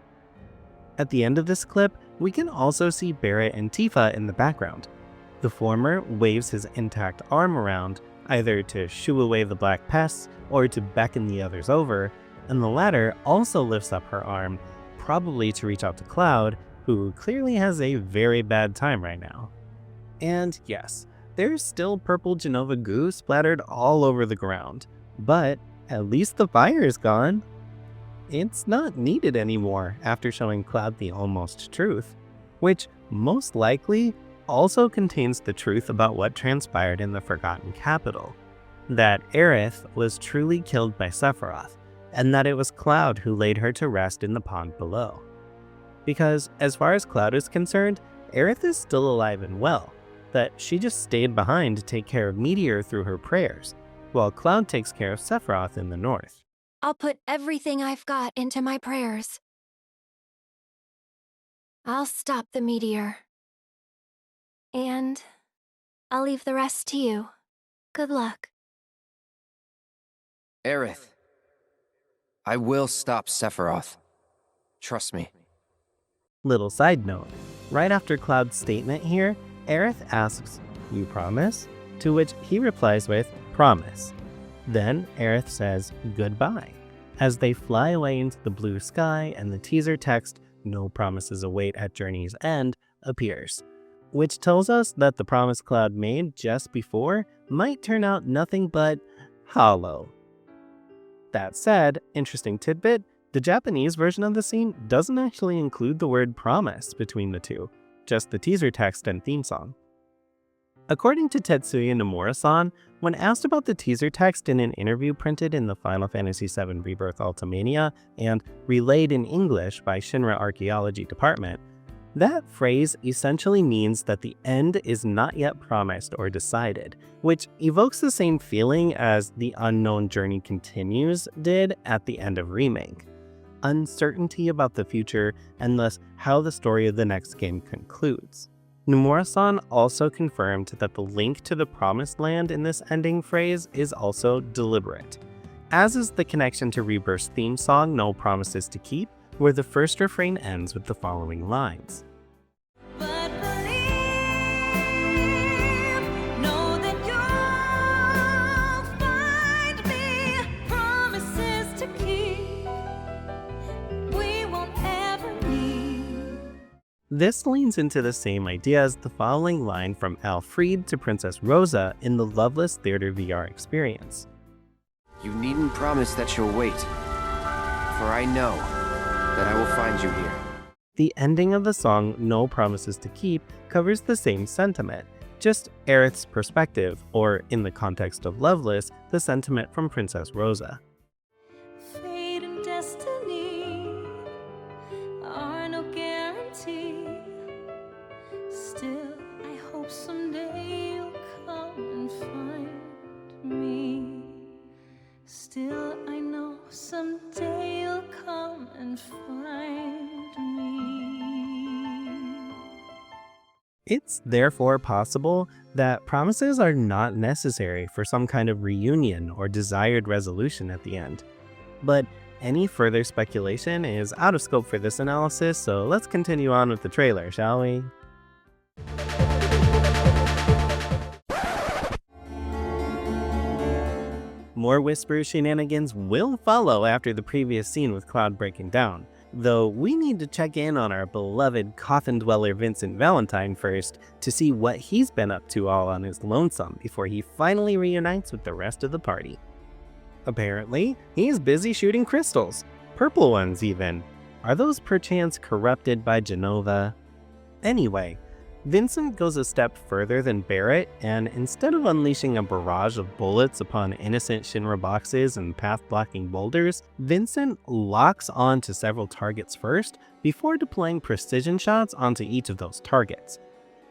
At the end of this clip, we can also see Barret and Tifa in the background. The former waves his intact arm around, either to shoo away the black pests or to beckon the others over, and the latter also lifts up her arm, probably to reach out to Cloud, who clearly has a very bad time right now. And yes, there's still purple Jenova goo splattered all over the ground, but at least the fire is gone. It's not needed anymore after showing Cloud the almost truth, which most likely also contains the truth about what transpired in the Forgotten Capital, that Aerith was truly killed by Sephiroth, and that it was Cloud who laid her to rest in the pond below. Because as far as Cloud is concerned, Aerith is still alive and well, that she just stayed behind to take care of Meteor through her prayers, while Cloud takes care of Sephiroth in the north. I'll put everything I've got into my prayers. I'll stop the meteor. And I'll leave the rest to you. Good luck. Aerith, I will stop Sephiroth. Trust me. Little side note, right after Cloud's statement here, Aerith asks, "You promise?" To which he replies with, "Promise." Then Aerith says goodbye, as they fly away into the blue sky and the teaser text, "No promises await at journey's end," appears, which tells us that the promise Cloud made just before might turn out nothing but hollow. That said, interesting tidbit, the Japanese version of the scene doesn't actually include the word promise between the two, just the teaser text and theme song. According to Tetsuya Nomura-san, when asked about the teaser text in an interview printed in the Final Fantasy VII Rebirth Ultimania and relayed in English by Shinra Archaeology Department, that phrase essentially means that the end is not yet promised or decided, which evokes the same feeling as the Unknown Journey Continues did at the end of Remake. Uncertainty about the future and thus how the story of the next game concludes. Nomura-san also confirmed that the link to the Promised Land in this ending phrase is also deliberate, as is the connection to Rebirth's theme song No Promises to Keep, where the first refrain ends with the following lines. But believe, know that you'll find me promises to keep. We won't ever need. This leans into the same idea as the following line from Alfred to Princess Rosa in the Loveless Theater VR experience. You needn't promise that you'll wait, for I know that I will find you here. The ending of the song No Promises to Keep covers the same sentiment, just Aerith's perspective, or in the context of Loveless, the sentiment from Princess Rosa. Fate and destiny are no guarantee. Still, I hope someday you'll come and find me. Still, I know someday you'll come and find me. It's therefore possible that promises are not necessary for some kind of reunion or desired resolution at the end. But any further speculation is out of scope for this analysis, so let's continue on with the trailer, shall we? More Whisper shenanigans will follow after the previous scene with Cloud breaking down, though we need to check in on our beloved coffin dweller Vincent Valentine first to see what he's been up to all on his lonesome before he finally reunites with the rest of the party. Apparently, he's busy shooting crystals, purple ones even. Are those perchance corrupted by Jenova? Anyway, Vincent goes a step further than Barret, and instead of unleashing a barrage of bullets upon innocent Shinra boxes and path-blocking boulders, Vincent locks on to several targets first before deploying precision shots onto each of those targets.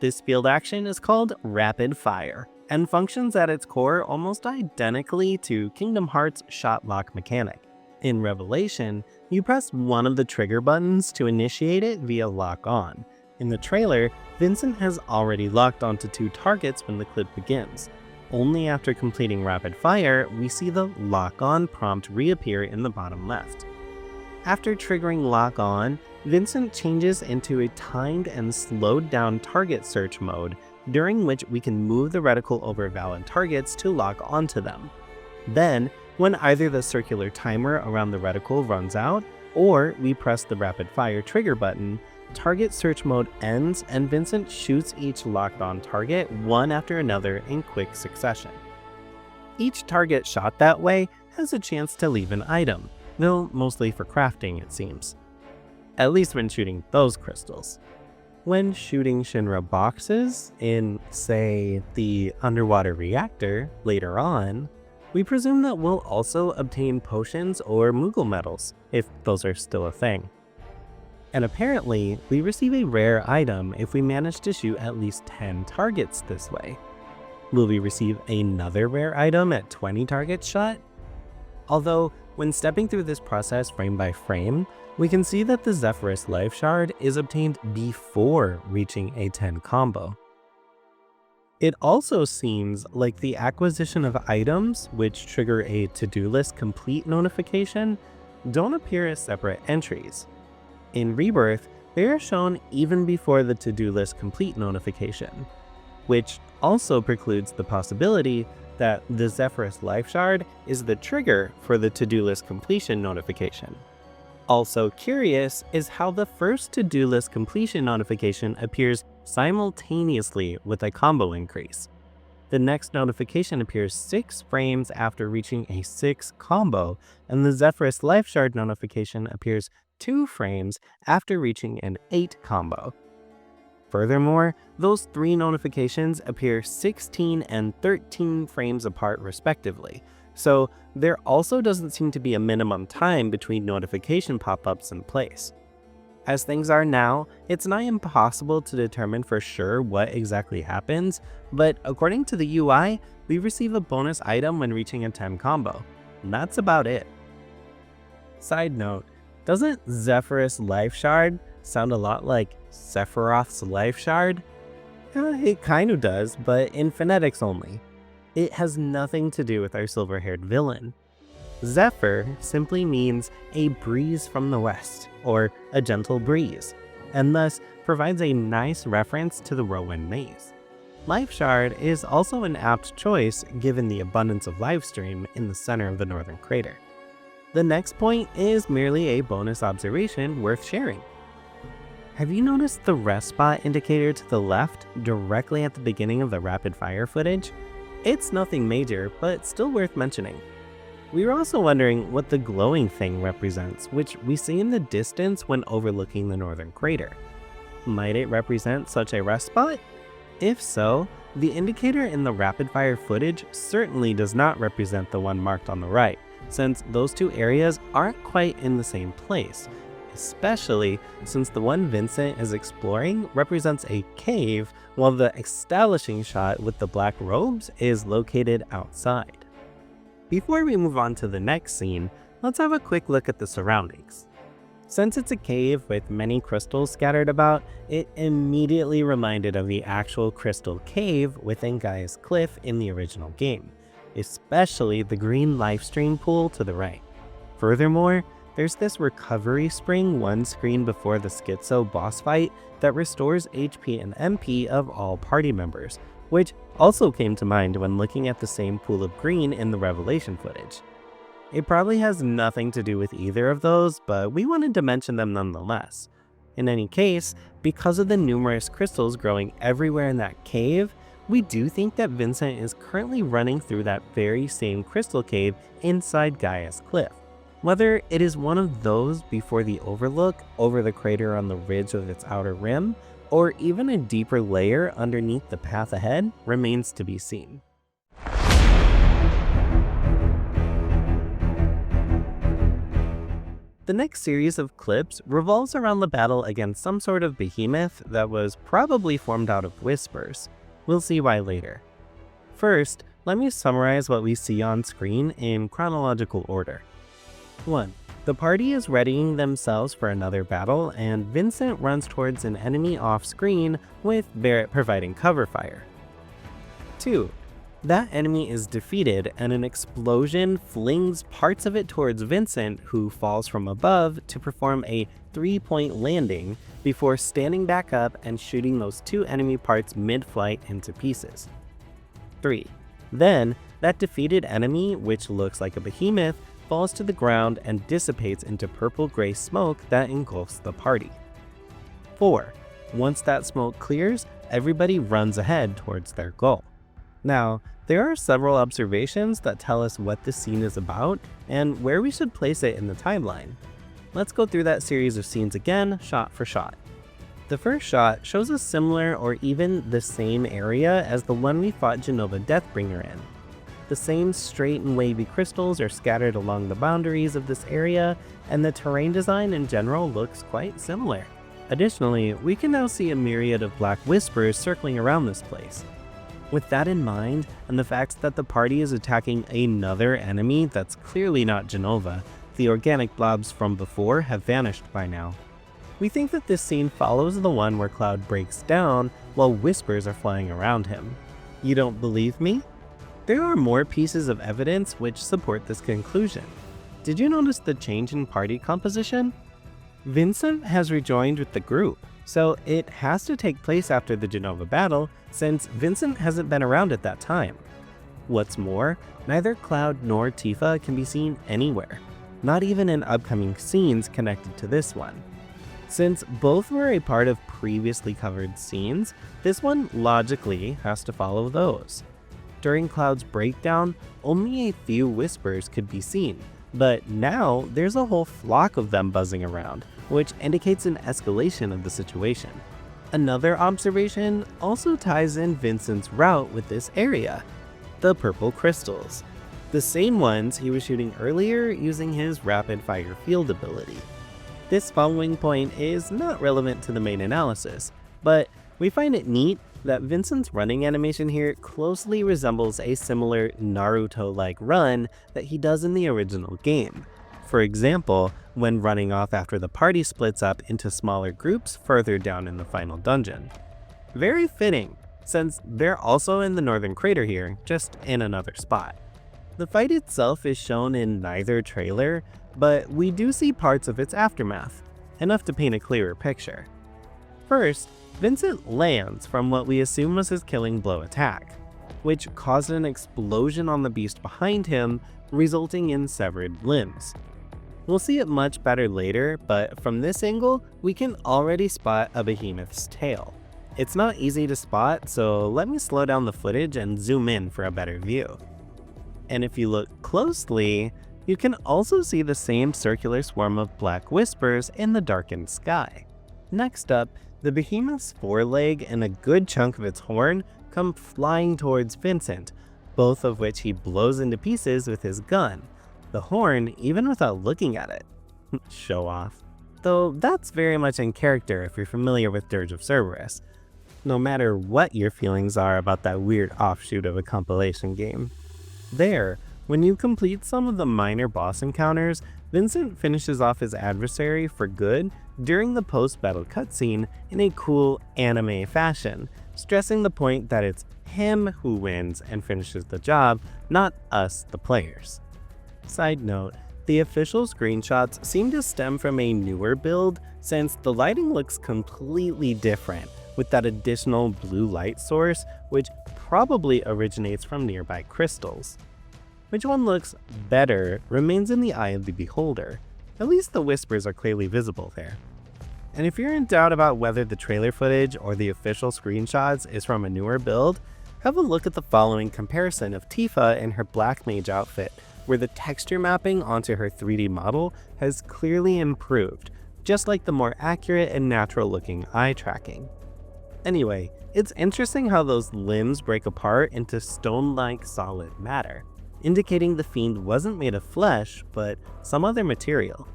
This field action is called Rapid Fire, and functions at its core almost identically to Kingdom Hearts' shot lock mechanic. In Revelation, you press one of the trigger buttons to initiate it via lock on. In the trailer, Vincent has already locked onto 2 targets when the clip begins. Only after completing Rapid Fire, we see the lock on prompt reappear in the bottom left. After triggering lock on, Vincent changes into a timed and slowed down target search mode, during which we can move the reticle over valid targets to lock onto them. Then, when either the circular timer around the reticle runs out, or we press the rapid fire trigger button, target search mode ends and Vincent shoots each locked on target one after another in quick succession. Each target shot that way has a chance to leave an item, though mostly for crafting it seems. At least when shooting those crystals. When shooting Shinra boxes in, say, the underwater reactor later on, we presume that we'll also obtain potions or Moogle medals, if those are still a thing. And apparently, we receive a rare item if we manage to shoot at least 10 targets this way. Will we receive another rare item at 20 targets shot? Although, when stepping through this process frame by frame, we can see that the Zephyrus Life Shard is obtained before reaching a 10 combo. It also seems like the acquisition of items, which trigger a to-do list complete notification, don't appear as separate entries. In Rebirth, they are shown even before the to-do list complete notification, which also precludes the possibility that the Zephyrus Life Shard is the trigger for the to-do list completion notification. Also curious is how the first to-do list completion notification appears simultaneously with a combo increase. The next notification appears 6 frames after reaching a 6 combo, and the Zephyrus Life Shard notification appears 2 frames after reaching an 8 combo. Furthermore, those 3 notifications appear 16 and 13 frames apart respectively, so there also doesn't seem to be a minimum time between notification pop-ups in place. As things are now, it's nigh impossible to determine for sure what exactly happens, but according to the UI, we receive a bonus item when reaching a 10 combo, and that's about it. Side note, doesn't Zephyrus Life Shard sound a lot like SEPHIROTH'S Life Shard? It kind of does, but in phonetics only. It has nothing to do with our silver-haired villain. Zephyr simply means a breeze from the west, or a gentle breeze, and thus provides a nice reference to the Whirlwind Maze. Life Shard is also an apt choice given the abundance of livestream in the center of the northern crater. The next point is merely a bonus observation worth sharing. Have you noticed the rest spot indicator to the left directly at the beginning of the rapid fire footage? It's nothing major, but still worth mentioning. We were also wondering what the glowing thing represents, which we see in the distance when overlooking the northern crater. Might it represent such a rest spot? If so, the indicator in the rapid fire footage certainly does not represent the one marked on the right, since those 2 areas aren't quite in the same place, especially since the one Vincent is exploring represents a cave, while the establishing shot with the black robes is located outside. Before we move on to the next scene, let's have a quick look at the surroundings. Since it's a cave with many crystals scattered about, it immediately reminded of the actual crystal cave within Gaia's Cliff in the original game, especially the green lifestream pool to the right. Furthermore, there's this recovery spring one screen before the Schizo boss fight that restores HP and MP of all party members, which also came to mind when looking at the same pool of green in the Revelation footage. It probably has nothing to do with either of those, but we wanted to mention them nonetheless. In any case, because of the numerous crystals growing everywhere in that cave, we do think that Vincent is currently running through that very same crystal cave inside Gaia's Cliff. Whether it is one of those before the overlook over the crater on the ridge of its outer rim, or even a deeper layer underneath the path ahead, remains to be seen. The next series of clips revolves around the battle against some sort of behemoth that was probably formed out of whispers. We'll see why later. First, let me summarize what we see on screen in chronological order. 1. The party is readying themselves for another battle, and Vincent runs towards an enemy off-screen with Barrett providing cover fire. 2. That enemy is defeated, and an explosion flings parts of it towards Vincent, who falls from above to perform a 3-point landing before standing back up and shooting those 2 enemy parts mid-flight into pieces. 3. Then, that defeated enemy, which looks like a behemoth, falls to the ground and dissipates into purple-gray smoke that engulfs the party. 4. Once that smoke clears, everybody runs ahead towards their goal. Now, there are several observations that tell us what this scene is about and where we should place it in the timeline. Let's go through that series of scenes again, shot for shot. The first shot shows a similar or even the same area as the one we fought Jenova Deathbringer in. The same straight and wavy crystals are scattered along the boundaries of this area, and the terrain design in general looks quite similar. Additionally, we can now see a myriad of black whispers circling around this place. With that in mind, and the fact that the party is attacking another enemy that's clearly not Jenova, the organic blobs from before have vanished by now. We think that this scene follows the one where Cloud breaks down while whispers are flying around him. You don't believe me? There are more pieces of evidence which support this conclusion. Did you notice the change in party composition? Vincent has rejoined with the group, so it has to take place after the Jenova battle since Vincent hasn't been around at that time. What's more, neither Cloud nor Tifa can be seen anywhere, not even in upcoming scenes connected to this one. Since both were a part of previously covered scenes, this one logically has to follow those. During Cloud's breakdown, only a few whispers could be seen, but now there's a whole flock of them buzzing around, which indicates an escalation of the situation. Another observation also ties in Vincent's route with this area, the purple crystals. The same ones he was shooting earlier using his rapid fire field ability. This following point is not relevant to the main analysis, but we find it neat that Vincent's running animation here closely resembles a similar Naruto-like run that he does in the original game. For example, when running off after the party splits up into smaller groups further down in the final dungeon. Very fitting, since they're also in the northern crater here, just in another spot. The fight itself is shown in neither trailer, but we do see parts of its aftermath, enough to paint a clearer picture. First, Vincent lands from what we assume was his killing blow attack, which caused an explosion on the beast behind him, resulting in severed limbs. We'll see it much better later, but from this angle, we can already spot a behemoth's tail. It's not easy to spot, so let me slow down the footage and zoom in for a better view. And if you look closely, you can also see the same circular swarm of black whispers in the darkened sky. Next up, the behemoth's foreleg and a good chunk of its horn come flying towards Vincent, both of which he blows into pieces with his gun. The horn even without looking at it. Show off. Though that's very much in character if you're familiar with Dirge of Cerberus, no matter what your feelings are about that weird offshoot of a compilation game. There, when you complete some of the minor boss encounters, Vincent finishes off his adversary for good during the post-battle cutscene in a cool anime fashion, stressing the point that it's him who wins and finishes the job, not us, the players. Side note, the official screenshots seem to stem from a newer build since the lighting looks completely different with that additional blue light source, which probably originates from nearby crystals. Which one looks better remains in the eye of the beholder. At least the whispers are clearly visible there. And if you're in doubt about whether the trailer footage or the official screenshots is from a newer build, have a look at the following comparison of Tifa in her Black Mage outfit, where the texture mapping onto her 3D model has clearly improved, just like the more accurate and natural looking eye tracking. Anyway, it's interesting how those limbs break apart into stone-like solid matter, indicating the fiend wasn't made of flesh, but some other material.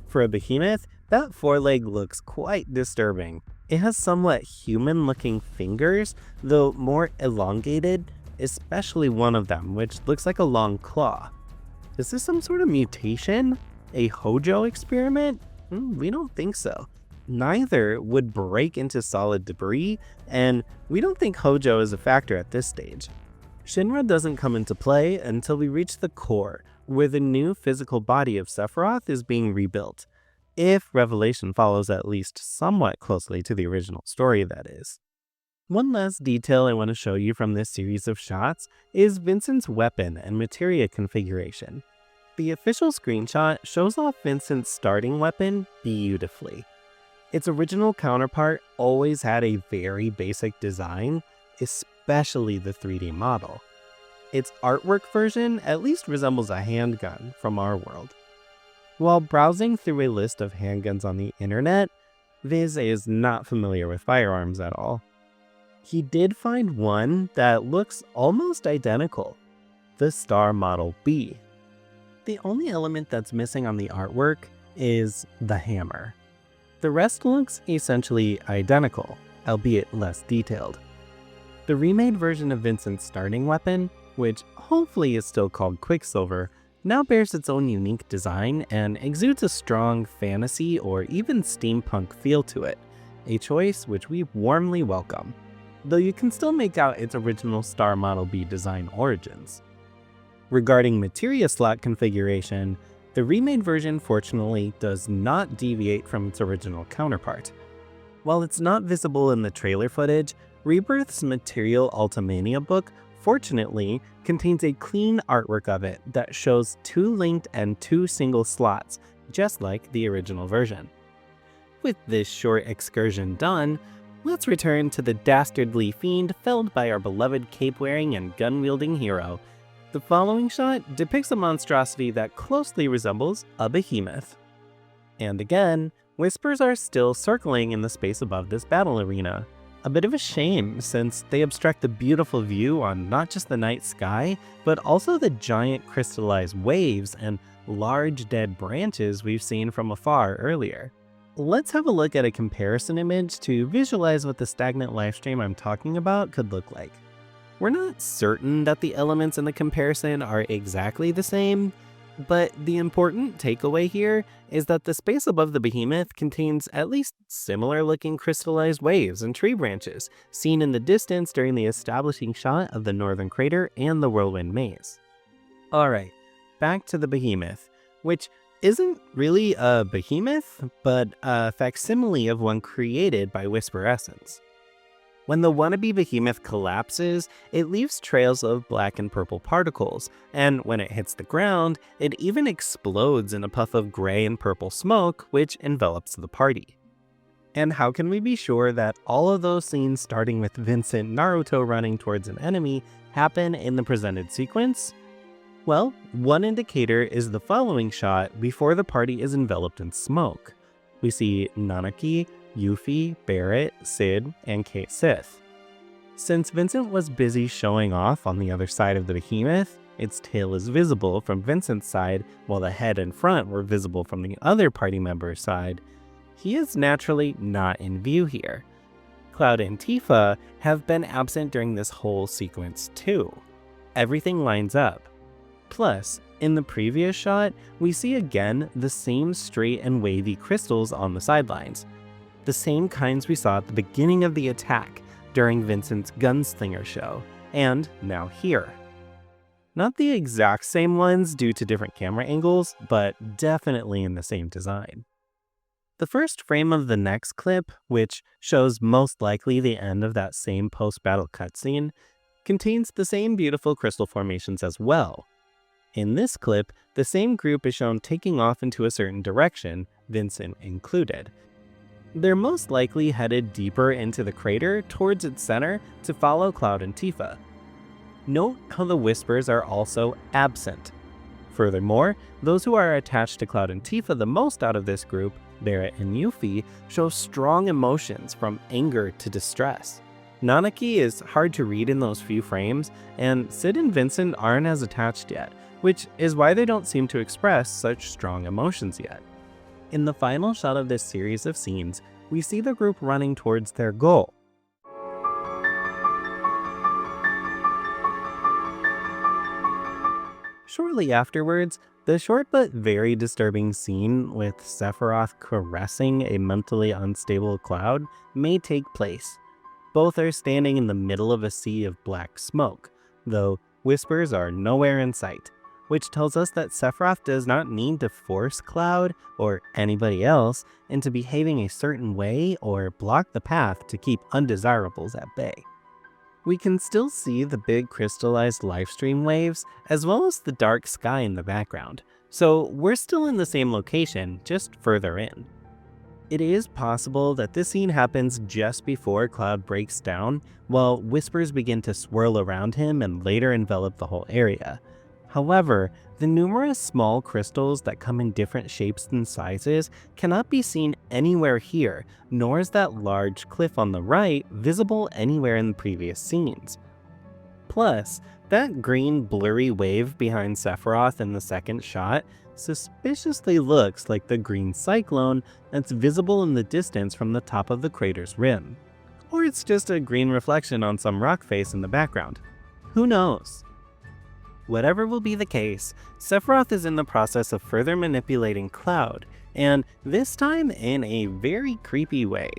For a behemoth, that foreleg looks quite disturbing. It has somewhat human-looking fingers, though more elongated, especially one of them, which looks like a long claw. Is this some sort of mutation? A Hojo experiment? We don't think so. Neither would break into solid debris, and we don't think Hojo is a factor at this stage. Shinra doesn't come into play until we reach the core, where the new physical body of Sephiroth is being rebuilt. If Revelation follows at least somewhat closely to the original story, that is. One last detail I want to show you from this series of shots is Vincent's weapon and materia configuration. The official screenshot shows off Vincent's starting weapon beautifully. Its original counterpart always had a very basic design, especially the 3D model. Its artwork version at least resembles a handgun from our world. While browsing through a list of handguns on the internet, Viz is not familiar with firearms at all. He did find one that looks almost identical, the Star Model B. The only element that's missing on the artwork is the hammer. The rest looks essentially identical, albeit less detailed. The remade version of Vincent's starting weapon, which hopefully is still called Quicksilver, now bears its own unique design and exudes a strong fantasy or even steampunk feel to it, a choice which we warmly welcome, though you can still make out its original Star Model B design origins. Regarding materia slot configuration, the remade version fortunately does not deviate from its original counterpart. While it's not visible in the trailer footage, Rebirth's Material Ultimania book fortunately contains a clean artwork of it that shows 2 linked and 2 single slots, just like the original version. With this short excursion done, let's return to the dastardly fiend felled by our beloved cape-wearing and gun-wielding hero. The following shot depicts a monstrosity that closely resembles a behemoth. And again, whispers are still circling in the space above this battle arena. A bit of a shame, since they obstruct the beautiful view on not just the night sky, but also the giant crystallized waves and large dead branches we've seen from afar earlier. Let's have a look at a comparison image to visualize what the stagnant livestream I'm talking about could look like. We're not certain that the elements in the comparison are exactly the same, but the important takeaway here is that the space above the behemoth contains at least similar looking crystallized waves and tree branches seen in the distance during the establishing shot of the northern crater and the Whirlwind Maze. Alright, back to the behemoth, which isn't really a behemoth, but a facsimile of one created by Whisper Essence. When the wannabe behemoth collapses, it leaves trails of black and purple particles, and when it hits the ground, it even explodes in a puff of gray and purple smoke, which envelops the party. And how can we be sure that all of those scenes starting with Vincent Naruto running towards an enemy happen in the presented sequence? Well, one indicator is the following shot before the party is enveloped in smoke. We see Nanaki, Yuffie, Barrett, Sid, and Kate Sith. Since Vincent was busy showing off on the other side of the behemoth, its tail is visible from Vincent's side while the head and front were visible from the other party member's side, he is naturally not in view here. Cloud and Tifa have been absent during this whole sequence too. Everything lines up. Plus, in the previous shot, we see again the same straight and wavy crystals on the sidelines. The same kinds we saw at the beginning of the attack during Vincent's Gunslinger show, and now here. Not the exact same ones due to different camera angles, but definitely in the same design. The first frame of the next clip, which shows most likely the end of that same post-battle cutscene, contains the same beautiful crystal formations as well. In this clip, the same group is shown taking off into a certain direction, Vincent included. They're most likely headed deeper into the crater towards its center to follow Cloud and Tifa. Note how the whispers are also absent. Furthermore, those who are attached to Cloud and Tifa the most out of this group, Barrett and Yuffie, show strong emotions from anger to distress. Nanaki is hard to read in those few frames, and Sid and Vincent aren't as attached yet, which is why they don't seem to express such strong emotions yet. In the final shot of this series of scenes, we see the group running towards their goal. Shortly afterwards, the short but very disturbing scene with Sephiroth caressing a mentally unstable Cloud may take place. Both are standing in the middle of a sea of black smoke, though whispers are nowhere in sight, which tells us that Sephiroth does not need to force Cloud or anybody else into behaving a certain way or block the path to keep undesirables at bay. We can still see the big crystallized livestream waves as well as the dark sky in the background, so we're still in the same location, just further in. It is possible that this scene happens just before Cloud breaks down, while whispers begin to swirl around him and later envelop the whole area. However, the numerous small crystals that come in different shapes and sizes cannot be seen anywhere here, nor is that large cliff on the right visible anywhere in the previous scenes. Plus, that green blurry wave behind Sephiroth in the second shot suspiciously looks like the green cyclone that's visible in the distance from the top of the crater's rim. Or it's just a green reflection on some rock face in the background. Who knows? Whatever will be the case, Sephiroth is in the process of further manipulating Cloud, and this time in a very creepy way.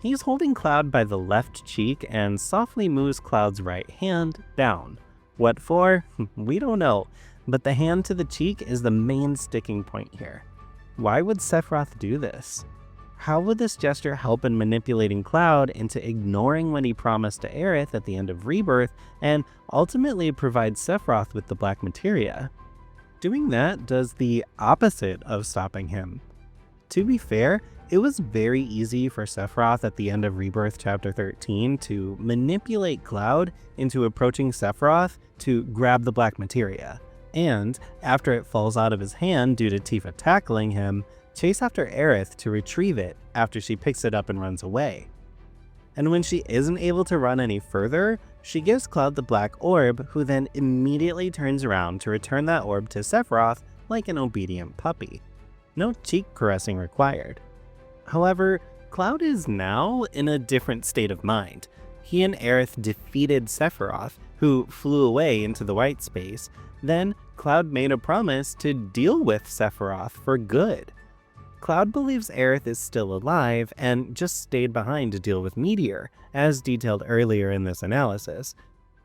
He's holding Cloud by the left cheek and softly moves Cloud's right hand down. What for? We don't know, but the hand to the cheek is the main sticking point here. Why would Sephiroth do this? How would this gesture help in manipulating Cloud into ignoring what he promised to Aerith at the end of Rebirth and ultimately provide Sephiroth with the Black Materia? Doing that does the opposite of stopping him. To be fair, it was very easy for Sephiroth at the end of Rebirth Chapter 13 to manipulate Cloud into approaching Sephiroth to grab the Black Materia, and after it falls out of his hand due to Tifa tackling him, chase after Aerith to retrieve it after she picks it up and runs away. And when she isn't able to run any further, she gives Cloud the black orb, who then immediately turns around to return that orb to Sephiroth like an obedient puppy. No cheek caressing required. However, Cloud is now in a different state of mind. He and Aerith defeated Sephiroth, who flew away into the white space. Then Cloud made a promise to deal with Sephiroth for good. Cloud believes Aerith is still alive and just stayed behind to deal with Meteor, as detailed earlier in this analysis.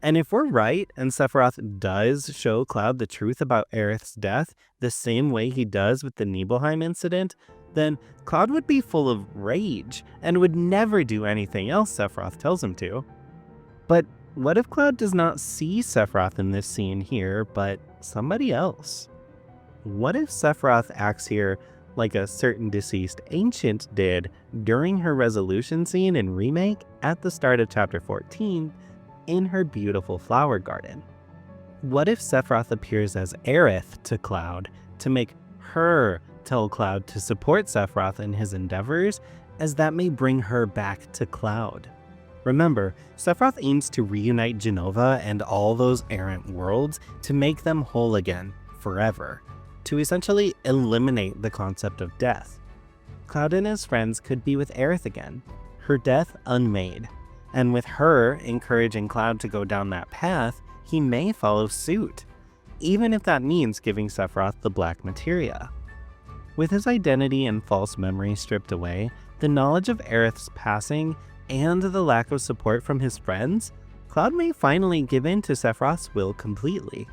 And if we're right, and Sephiroth does show Cloud the truth about Aerith's death the same way he does with the Nibelheim incident, then Cloud would be full of rage and would never do anything else Sephiroth tells him to. But what if Cloud does not see Sephiroth in this scene here, but somebody else? What if Sephiroth acts here like a certain deceased ancient did during her resolution scene in Remake at the start of Chapter 14 in her beautiful flower garden? What if Sephiroth appears as Aerith to Cloud to make her tell Cloud to support Sephiroth in his endeavors, as that may bring her back to Cloud? Remember, Sephiroth aims to reunite Jenova and all those errant worlds to make them whole again, forever, to essentially eliminate the concept of death. Cloud and his friends could be with Aerith again, her death unmade, and with her encouraging Cloud to go down that path, he may follow suit, even if that means giving Sephiroth the Black Materia. With his identity and false memory stripped away, the knowledge of Aerith's passing, and the lack of support from his friends, Cloud may finally give in to Sephiroth's will completely.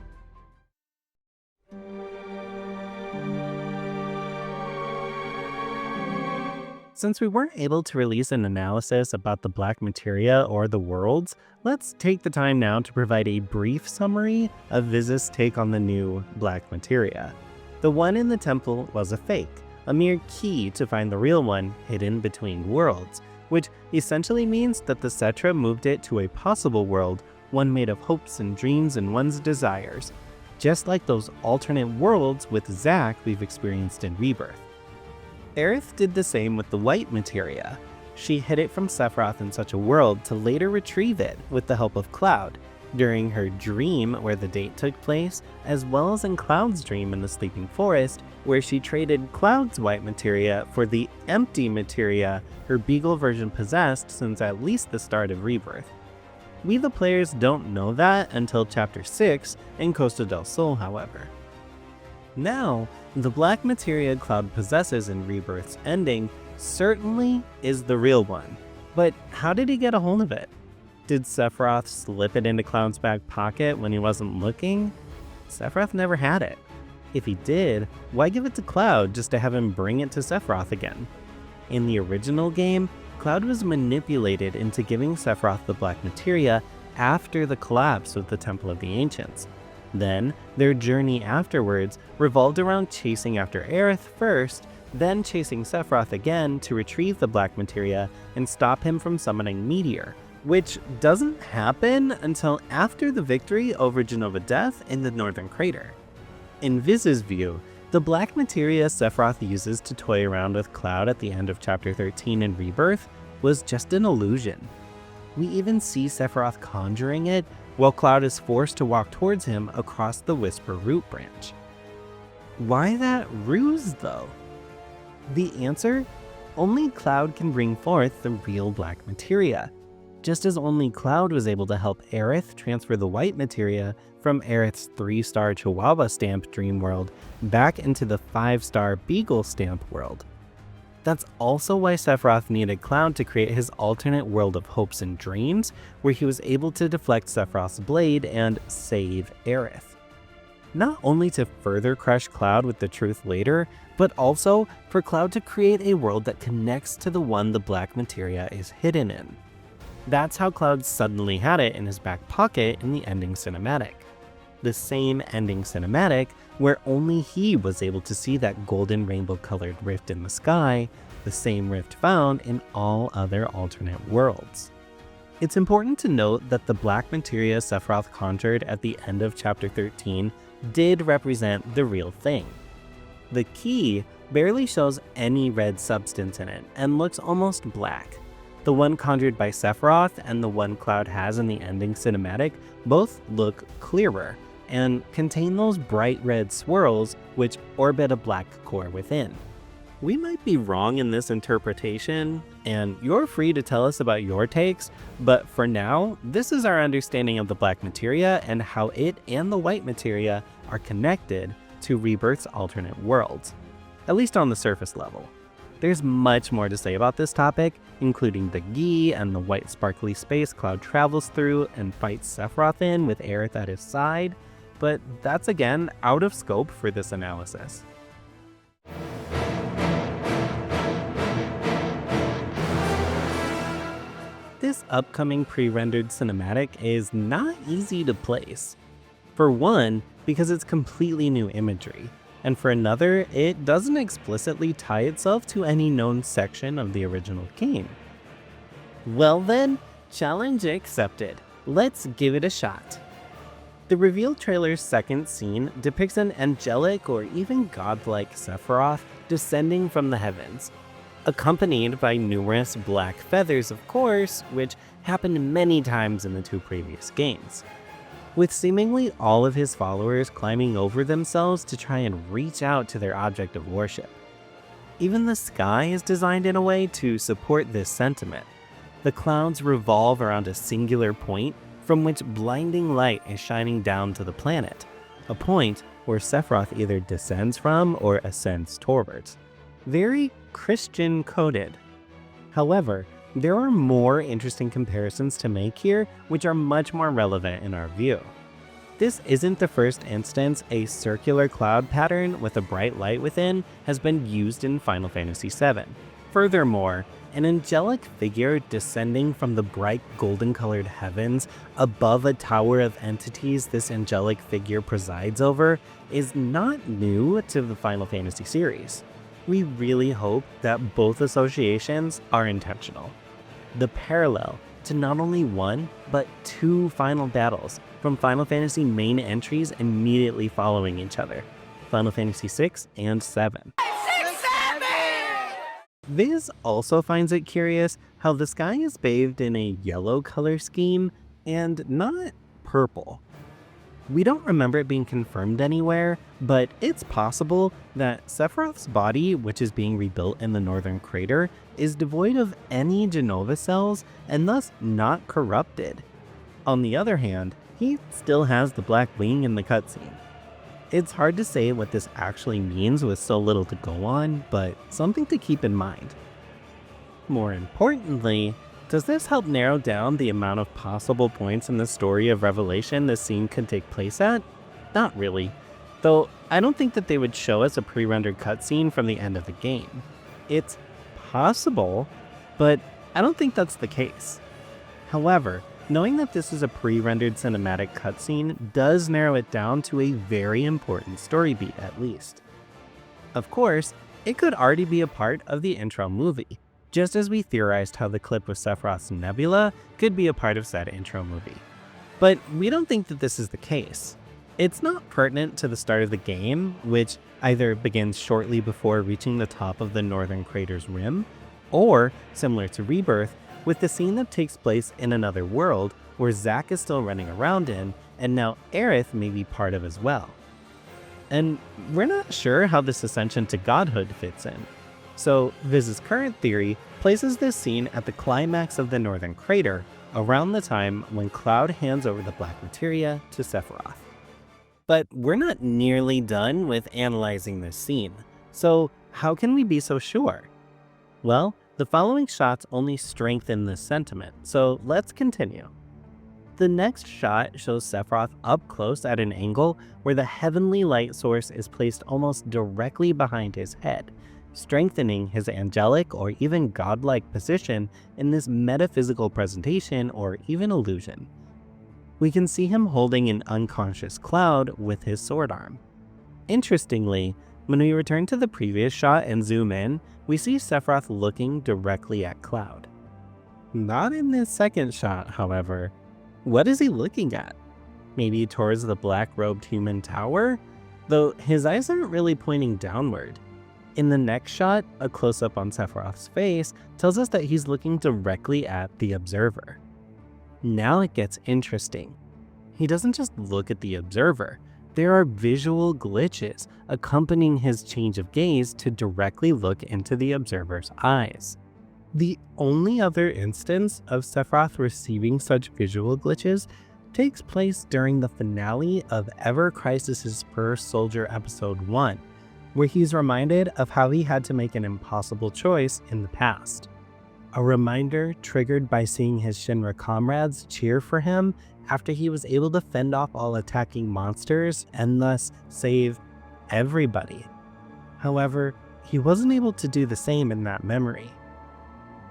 Since we weren't able to release an analysis about the Black Materia or the worlds, let's take the time now to provide a brief summary of Vyzzuvazzadth's take on the new Black Materia. The one in the temple was a fake, a mere key to find the real one hidden between worlds, which essentially means that the Cetra moved it to a possible world, one made of hopes and dreams and one's desires, just like those alternate worlds with Zack we've experienced in Rebirth. Aerith did the same with the White Materia. She hid it from Sephiroth in such a world to later retrieve it with the help of Cloud, during her dream where the date took place, as well as in Cloud's dream in the Sleeping Forest, where she traded Cloud's white materia for the empty materia her Beagle version possessed since at least the start of Rebirth. We the players don't know that until Chapter 6 in Costa del Sol, however. Now, the black materia Cloud possesses in Rebirth's ending certainly is the real one, but how did he get a hold of it? Did Sephiroth slip it into Cloud's back pocket when he wasn't looking? Sephiroth never had it. If he did, why give it to Cloud just to have him bring it to Sephiroth again? In the original game, Cloud was manipulated into giving Sephiroth the black materia after the collapse of the Temple of the Ancients. Then, their journey afterwards revolved around chasing after Aerith first, then chasing Sephiroth again to retrieve the black materia and stop him from summoning Meteor, which doesn't happen until after the victory over Jenova in the Northern Crater. In Viz's view, the black materia Sephiroth uses to toy around with Cloud at the end of Chapter 13 in Rebirth was just an illusion. We even see Sephiroth conjuring it while Cloud is forced to walk towards him across the Whisper root branch. Why that ruse though? The answer? Only Cloud can bring forth the real black materia, just as only Cloud was able to help Aerith transfer the white materia from Aerith's 3-star Chihuahua stamp dream world back into the 5-star Beagle stamp world. That's also why Sephiroth needed Cloud to create his alternate world of hopes and dreams, where he was able to deflect Sephiroth's blade and save Aerith. Not only to further crush Cloud with the truth later, but also for Cloud to create a world that connects to the one the black materia is hidden in. That's how Cloud suddenly had it in his back pocket in the ending cinematic. The same ending cinematic where only he was able to see that golden rainbow-colored rift in the sky, the same rift found in all other alternate worlds. It's important to note that the black materia Sephiroth conjured at the end of Chapter 13 did represent the real thing. The key barely shows any red substance in it and looks almost black. The one conjured by Sephiroth and the one Cloud has in the ending cinematic both look clearer and contain those bright red swirls which orbit a black core within. We might be wrong in this interpretation, and you're free to tell us about your takes, but for now, this is our understanding of the black materia and how it and the white materia are connected to Rebirth's alternate worlds, at least on the surface level. There's much more to say about this topic, including the Gi and the white sparkly space Cloud travels through and fights Sephiroth in with Aerith at his side, but that's again out of scope for this analysis. This upcoming pre-rendered cinematic is not easy to place. For one, because it's completely new imagery, and for another, it doesn't explicitly tie itself to any known section of the original game. Well then, challenge accepted. Let's give it a shot. The reveal trailer's second scene depicts an angelic or even godlike Sephiroth descending from the heavens, accompanied by numerous black feathers, of course, which happened many times in the two previous games, with seemingly all of his followers climbing over themselves to try and reach out to their object of worship. Even the sky is designed in a way to support this sentiment. The clouds revolve around a singular point from which blinding light is shining down to the planet, a point where Sephiroth either descends from or ascends towards. Very Christian-coded. However, there are more interesting comparisons to make here, which are much more relevant in our view. This isn't the first instance a circular cloud pattern with a bright light within has been used in Final Fantasy VII. Furthermore, an angelic figure descending from the bright golden-colored heavens above a tower of entities this angelic figure presides over is not new to the Final Fantasy series. We really hope that both associations are intentional. The parallel to not only one, but two final battles from Final Fantasy main entries immediately following each other, Final Fantasy VI and VII. Viz also finds it curious how the sky is bathed in a yellow color scheme and not purple. We don't remember it being confirmed anywhere, but it's possible that Sephiroth's body, which is being rebuilt in the northern crater, is devoid of any Jenova cells and thus not corrupted. On the other hand, he still has the black wing in the cutscene. It's hard to say what this actually means with so little to go on, but something to keep in mind. More importantly, does this help narrow down the amount of possible points in the story of Revelation this scene could take place at? Not really. Though I don't think that they would show us a pre-rendered cutscene from the end of the game. It's possible, but I don't think that's the case. However, knowing that this is a pre-rendered cinematic cutscene does narrow it down to a very important story beat at least. Of course, it could already be a part of the intro movie, just as we theorized how the clip with Sephiroth's Nebula could be a part of said intro movie. But we don't think that this is the case. It's not pertinent to the start of the game, which either begins shortly before reaching the top of the northern crater's rim, or, similar to Rebirth, with the scene that takes place in another world where Zack is still running around in, and now Aerith may be part of as well. And we're not sure how this ascension to godhood fits in. So Viz's current theory places this scene at the climax of the northern crater, around the time when Cloud hands over the black materia to Sephiroth. But we're not nearly done with analyzing this scene, so how can we be so sure? Well, the following shots only strengthen this sentiment, so let's continue. The next shot shows Sephiroth up close at an angle where the heavenly light source is placed almost directly behind his head, strengthening his angelic or even godlike position in this metaphysical presentation or even illusion. We can see him holding an unconscious Cloud with his sword arm. Interestingly, when we return to the previous shot and zoom in, we see Sephiroth looking directly at Cloud. Not in this second shot, however. What is he looking at? Maybe towards the black-robed human tower? Though his eyes aren't really pointing downward. In the next shot, a close-up on Sephiroth's face tells us that he's looking directly at the observer. Now it gets interesting. He doesn't just look at the observer. There are visual glitches accompanying his change of gaze to directly look into the observer's eyes. The only other instance of Sephiroth receiving such visual glitches takes place during the finale of Ever Crisis' First Soldier Episode 1, where he's reminded of how he had to make an impossible choice in the past. A reminder triggered by seeing his Shinra comrades cheer for him after he was able to fend off all attacking monsters and thus save everybody. However, he wasn't able to do the same in that memory.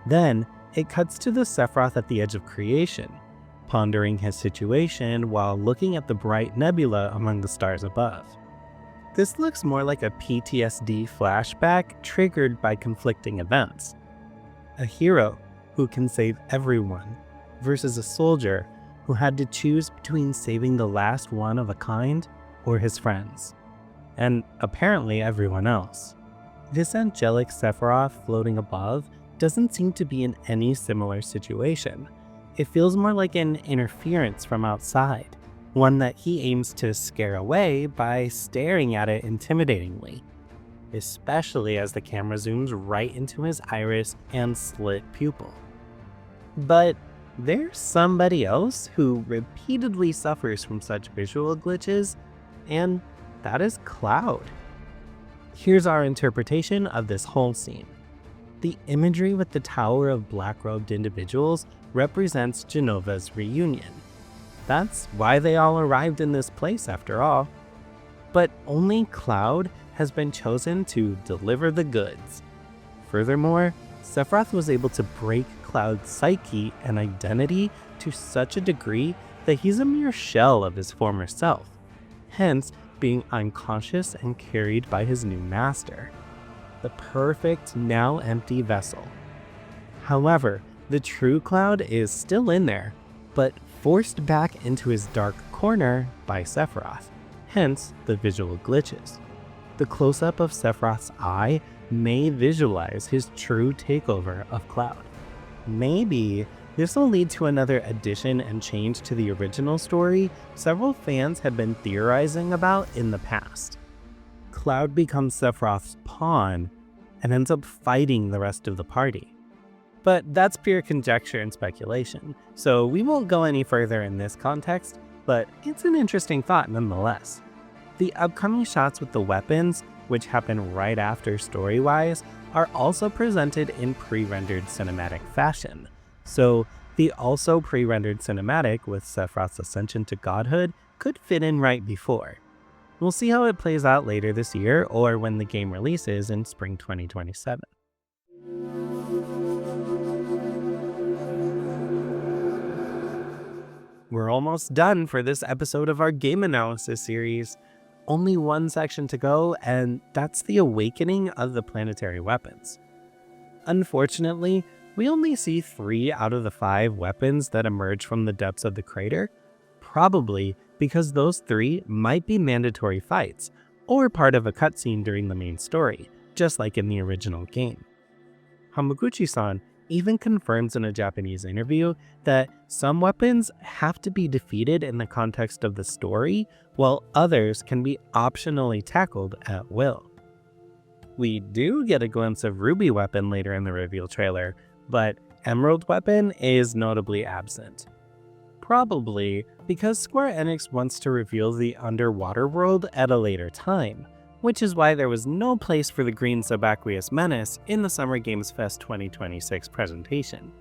Then, it cuts to the Sephiroth at the edge of creation, pondering his situation while looking at the bright nebula among the stars above. This looks more like a PTSD flashback triggered by conflicting events. A hero who can save everyone versus a soldier who had to choose between saving the last one of a kind or his friends, and apparently everyone else. This angelic Sephiroth floating above doesn't seem to be in any similar situation. It feels more like an interference from outside, one that he aims to scare away by staring at it intimidatingly, especially as the camera zooms right into his iris and slit pupil. But there's somebody else who repeatedly suffers from such visual glitches, and that is Cloud. Here's our interpretation of this whole scene. The imagery with the tower of black-robed individuals represents Jenova's reunion. That's why they all arrived in this place after all. But only Cloud has been chosen to deliver the goods. Furthermore, Sephiroth was able to break Cloud's psyche and identity to such a degree that he's a mere shell of his former self, hence being unconscious and carried by his new master. The perfect, now empty vessel. However, the true Cloud is still in there, but forced back into his dark corner by Sephiroth, hence the visual glitches. The close-up of Sephiroth's eye may visualize his true takeover of Cloud. Maybe This will lead to another addition and change to the original story several fans had been theorizing about in the past. Cloud becomes Sephiroth's pawn and ends up fighting the rest of the party. But that's pure conjecture and speculation, so we won't go any further in this context, but it's an interesting thought nonetheless. The upcoming shots with the weapons, which happen right after story-wise, are also presented in pre-rendered cinematic fashion. So the also pre-rendered cinematic with Sephiroth's ascension to godhood could fit in right before. We'll see how it plays out later this year or when the game releases in spring 2027. We're almost done for this episode of our game analysis series. Only one section to go, and that's the awakening of the planetary weapons. Unfortunately, we only see 3 out of the 5 weapons that emerge from the depths of the crater, probably because those 3 might be mandatory fights, or part of a cutscene during the main story, just like in the original game. Hamaguchi-san even confirms in a Japanese interview that some weapons have to be defeated in the context of the story, while others can be optionally tackled at will. We do get a glimpse of Ruby Weapon later in the reveal trailer, but Emerald Weapon is notably absent. Probably because Square Enix wants to reveal the underwater world at a later time, which is why there was no place for the green subaqueous menace in the Summer Games Fest 2026 presentation.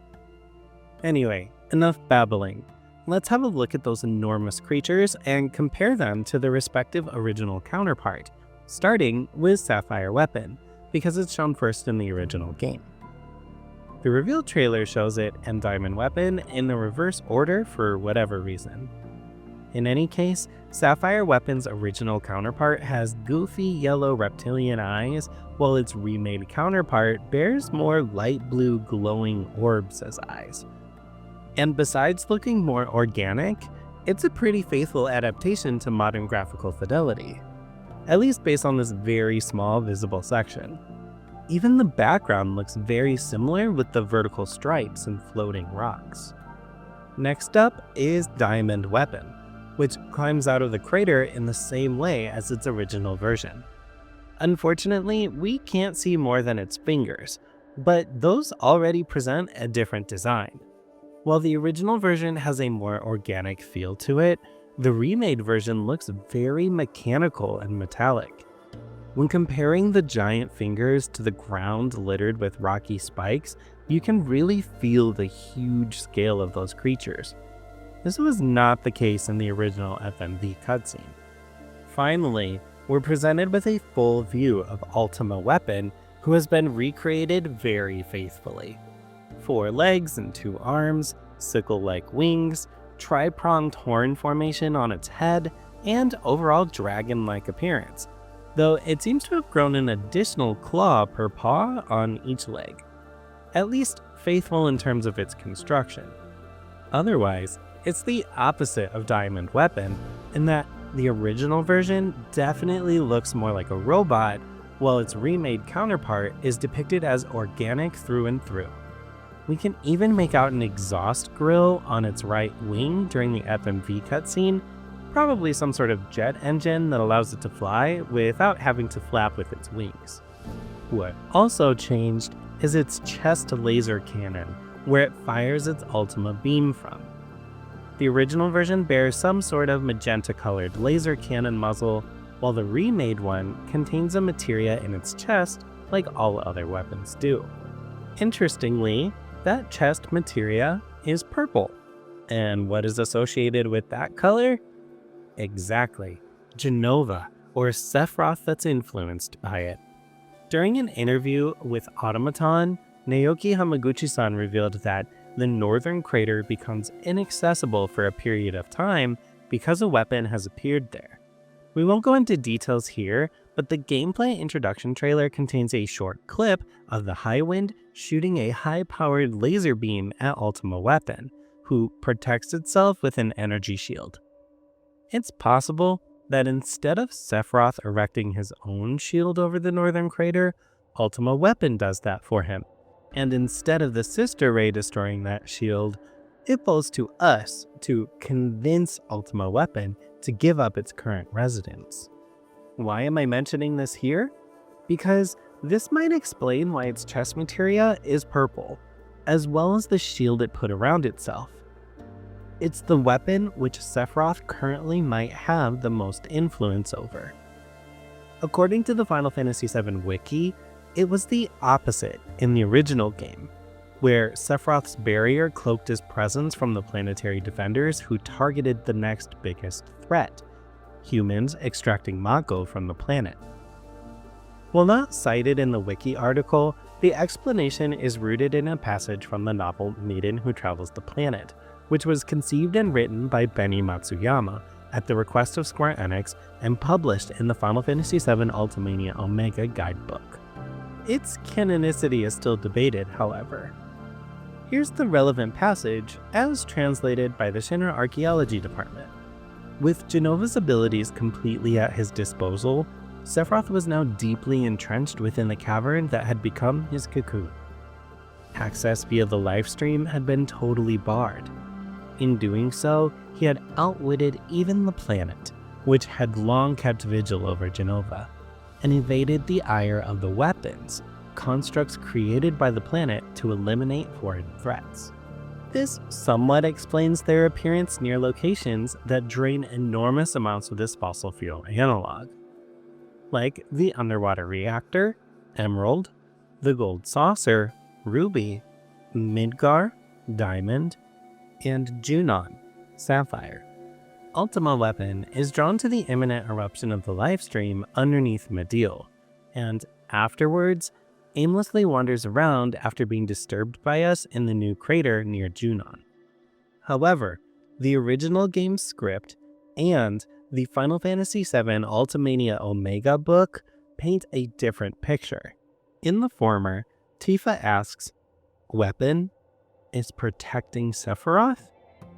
Anyway, enough babbling. Let's have a look at those enormous creatures and compare them to the respective original counterpart, starting with Sapphire Weapon, because it's shown first in the original game. The reveal trailer shows it and Diamond Weapon in the reverse order for whatever reason. In any case, Sapphire Weapon's original counterpart has goofy yellow reptilian eyes, while its remade counterpart bears more light blue glowing orbs as eyes. And besides looking more organic, it's a pretty faithful adaptation to modern graphical fidelity, at least based on this very small visible section. Even the background looks very similar with the vertical stripes and floating rocks. Next up is Diamond Weapon, which climbs out of the crater in the same way as its original version. Unfortunately, we can't see more than its fingers, but those already present a different design. While the original version has a more organic feel to it, the remade version looks very mechanical and metallic. When comparing the giant fingers to the ground littered with rocky spikes, you can really feel the huge scale of those creatures. This was not the case in the original FMV cutscene. Finally, we're presented with a full view of Ultima Weapon, who has been recreated very faithfully. 4 legs and 2 arms, sickle-like wings, tri-pronged horn formation on its head, and overall dragon-like appearance, though it seems to have grown an additional claw per paw on each leg. At least faithful in terms of its construction. Otherwise, it's the opposite of Diamond Weapon in that the original version definitely looks more like a robot, while its remade counterpart is depicted as organic through and through. We can even make out an exhaust grill on its right wing during the FMV cutscene, probably some sort of jet engine that allows it to fly without having to flap with its wings. What also changed is its chest laser cannon, where it fires its Ultima beam from. The original version bears some sort of magenta-colored laser cannon muzzle, while the remade one contains a materia in its chest like all other weapons do. Interestingly, that chest materia is purple. And what is associated with that color? Exactly, Jenova, or Sephiroth that's influenced by it. During an interview with Automaton, Naoki Hamaguchi-san revealed that the northern crater becomes inaccessible for a period of time because a weapon has appeared there. We won't go into details here, but the gameplay introduction trailer contains a short clip of the Highwind shooting a high-powered laser beam at Ultima Weapon, who protects itself with an energy shield. It's possible that instead of Sephiroth erecting his own shield over the northern crater, Ultima Weapon does that for him, And instead of the sister ray destroying that shield, it falls to us to convince Ultima Weapon to give up its current residence. Why am I mentioning this here? Because this might explain why its chest materia is purple, as well as the shield it put around itself. It's the weapon which Sephiroth currently might have the most influence over. According to the Final Fantasy VII Wiki, it was the opposite in the original game, where Sephiroth's barrier cloaked his presence from the planetary defenders who targeted the next biggest threat, humans extracting Mako from the planet. While not cited in the Wiki article, the explanation is rooted in a passage from the novel Maiden Who Travels the Planet, which was conceived and written by Benny Matsuyama at the request of Square Enix and published in the Final Fantasy VII Ultimania Omega guidebook. Its canonicity is still debated, however. Here's the relevant passage as translated by the Shinra Archaeology Department. With Jenova's abilities completely at his disposal, Sephiroth was now deeply entrenched within the cavern that had become his cocoon. Access via the livestream had been totally barred. In doing so, he had outwitted even the planet, which had long kept vigil over Jenova, and evaded the ire of the weapons, constructs created by the planet to eliminate foreign threats. This somewhat explains their appearance near locations that drain enormous amounts of this fossil fuel analog, like the underwater reactor, Emerald, the gold saucer, Ruby, Midgar, Diamond, and Junon, Sapphire. Ultima Weapon is drawn to the imminent eruption of the livestream underneath Meteor, and afterwards aimlessly wanders around after being disturbed by us in the new crater near Junon. However, the original game script and the Final Fantasy VII Ultimania Omega book paint a different picture. In the former, Tifa asks, "Weapon is protecting Sephiroth?"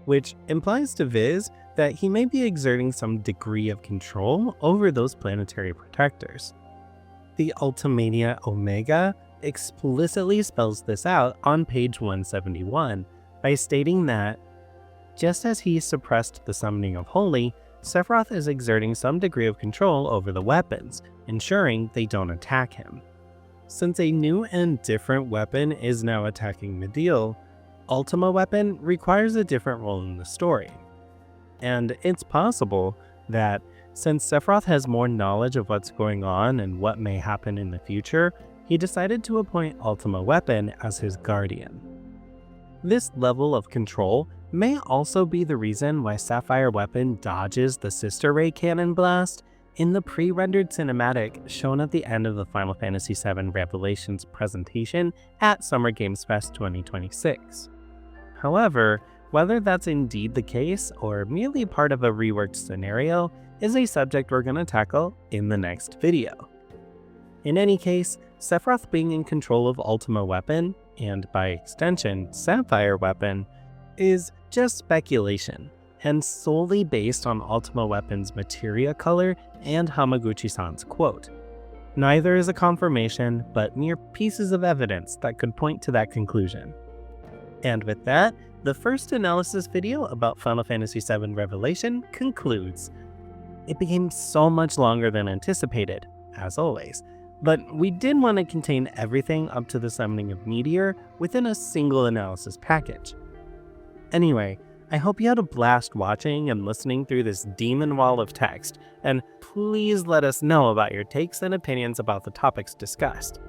Which implies to Viz that he may be exerting some degree of control over those planetary protectors. The Ultimania Omega explicitly spells this out on page 171 by stating that, just as he suppressed the summoning of Holy, Sephiroth is exerting some degree of control over the weapons, ensuring they don't attack him. Since a new and different weapon is now attacking Meteor, Ultima Weapon requires a different role in the story. And it's possible that since Sephiroth has more knowledge of what's going on and what may happen in the future, he decided to appoint Ultima Weapon as his guardian. This level of control may also be the reason why Sapphire Weapon dodges the Sister Ray Cannon Blast in the pre-rendered cinematic shown at the end of the Final Fantasy VII Revelations presentation at Summer Games Fest 2026. However, whether that's indeed the case or merely part of a reworked scenario is a subject we're going to tackle in the next video. In any case, Sephiroth being in control of Ultima Weapon, and by extension Sapphire Weapon, is just speculation, and solely based on Ultima Weapon's materia color and Hamaguchi-san's quote. Neither is a confirmation, but mere pieces of evidence that could point to that conclusion. And with that, the first analysis video about Final Fantasy VII Revelation concludes. It became so much longer than anticipated, as always, but we did want to contain everything up to the summoning of Meteor within a single analysis package. Anyway, I hope you had a blast watching and listening through this demon wall of text, and please let us know about your takes and opinions about the topics discussed.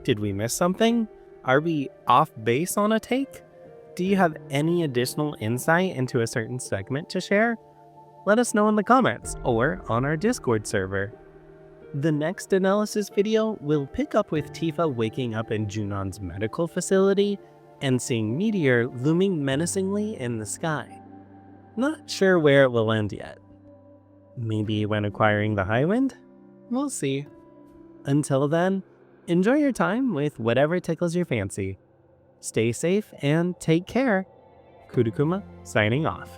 Did we miss something? Are we off base on a take? Do you have any additional insight into a certain segment to share? Let us know in the comments or on our Discord server. The next analysis video will pick up with Tifa waking up in Junon's medical facility and seeing Meteor looming menacingly in the sky. Not sure where it will end yet. Maybe when acquiring the Highwind? We'll see. Until then, enjoy your time with whatever tickles your fancy. Stay safe and take care. Kutakuma signing off.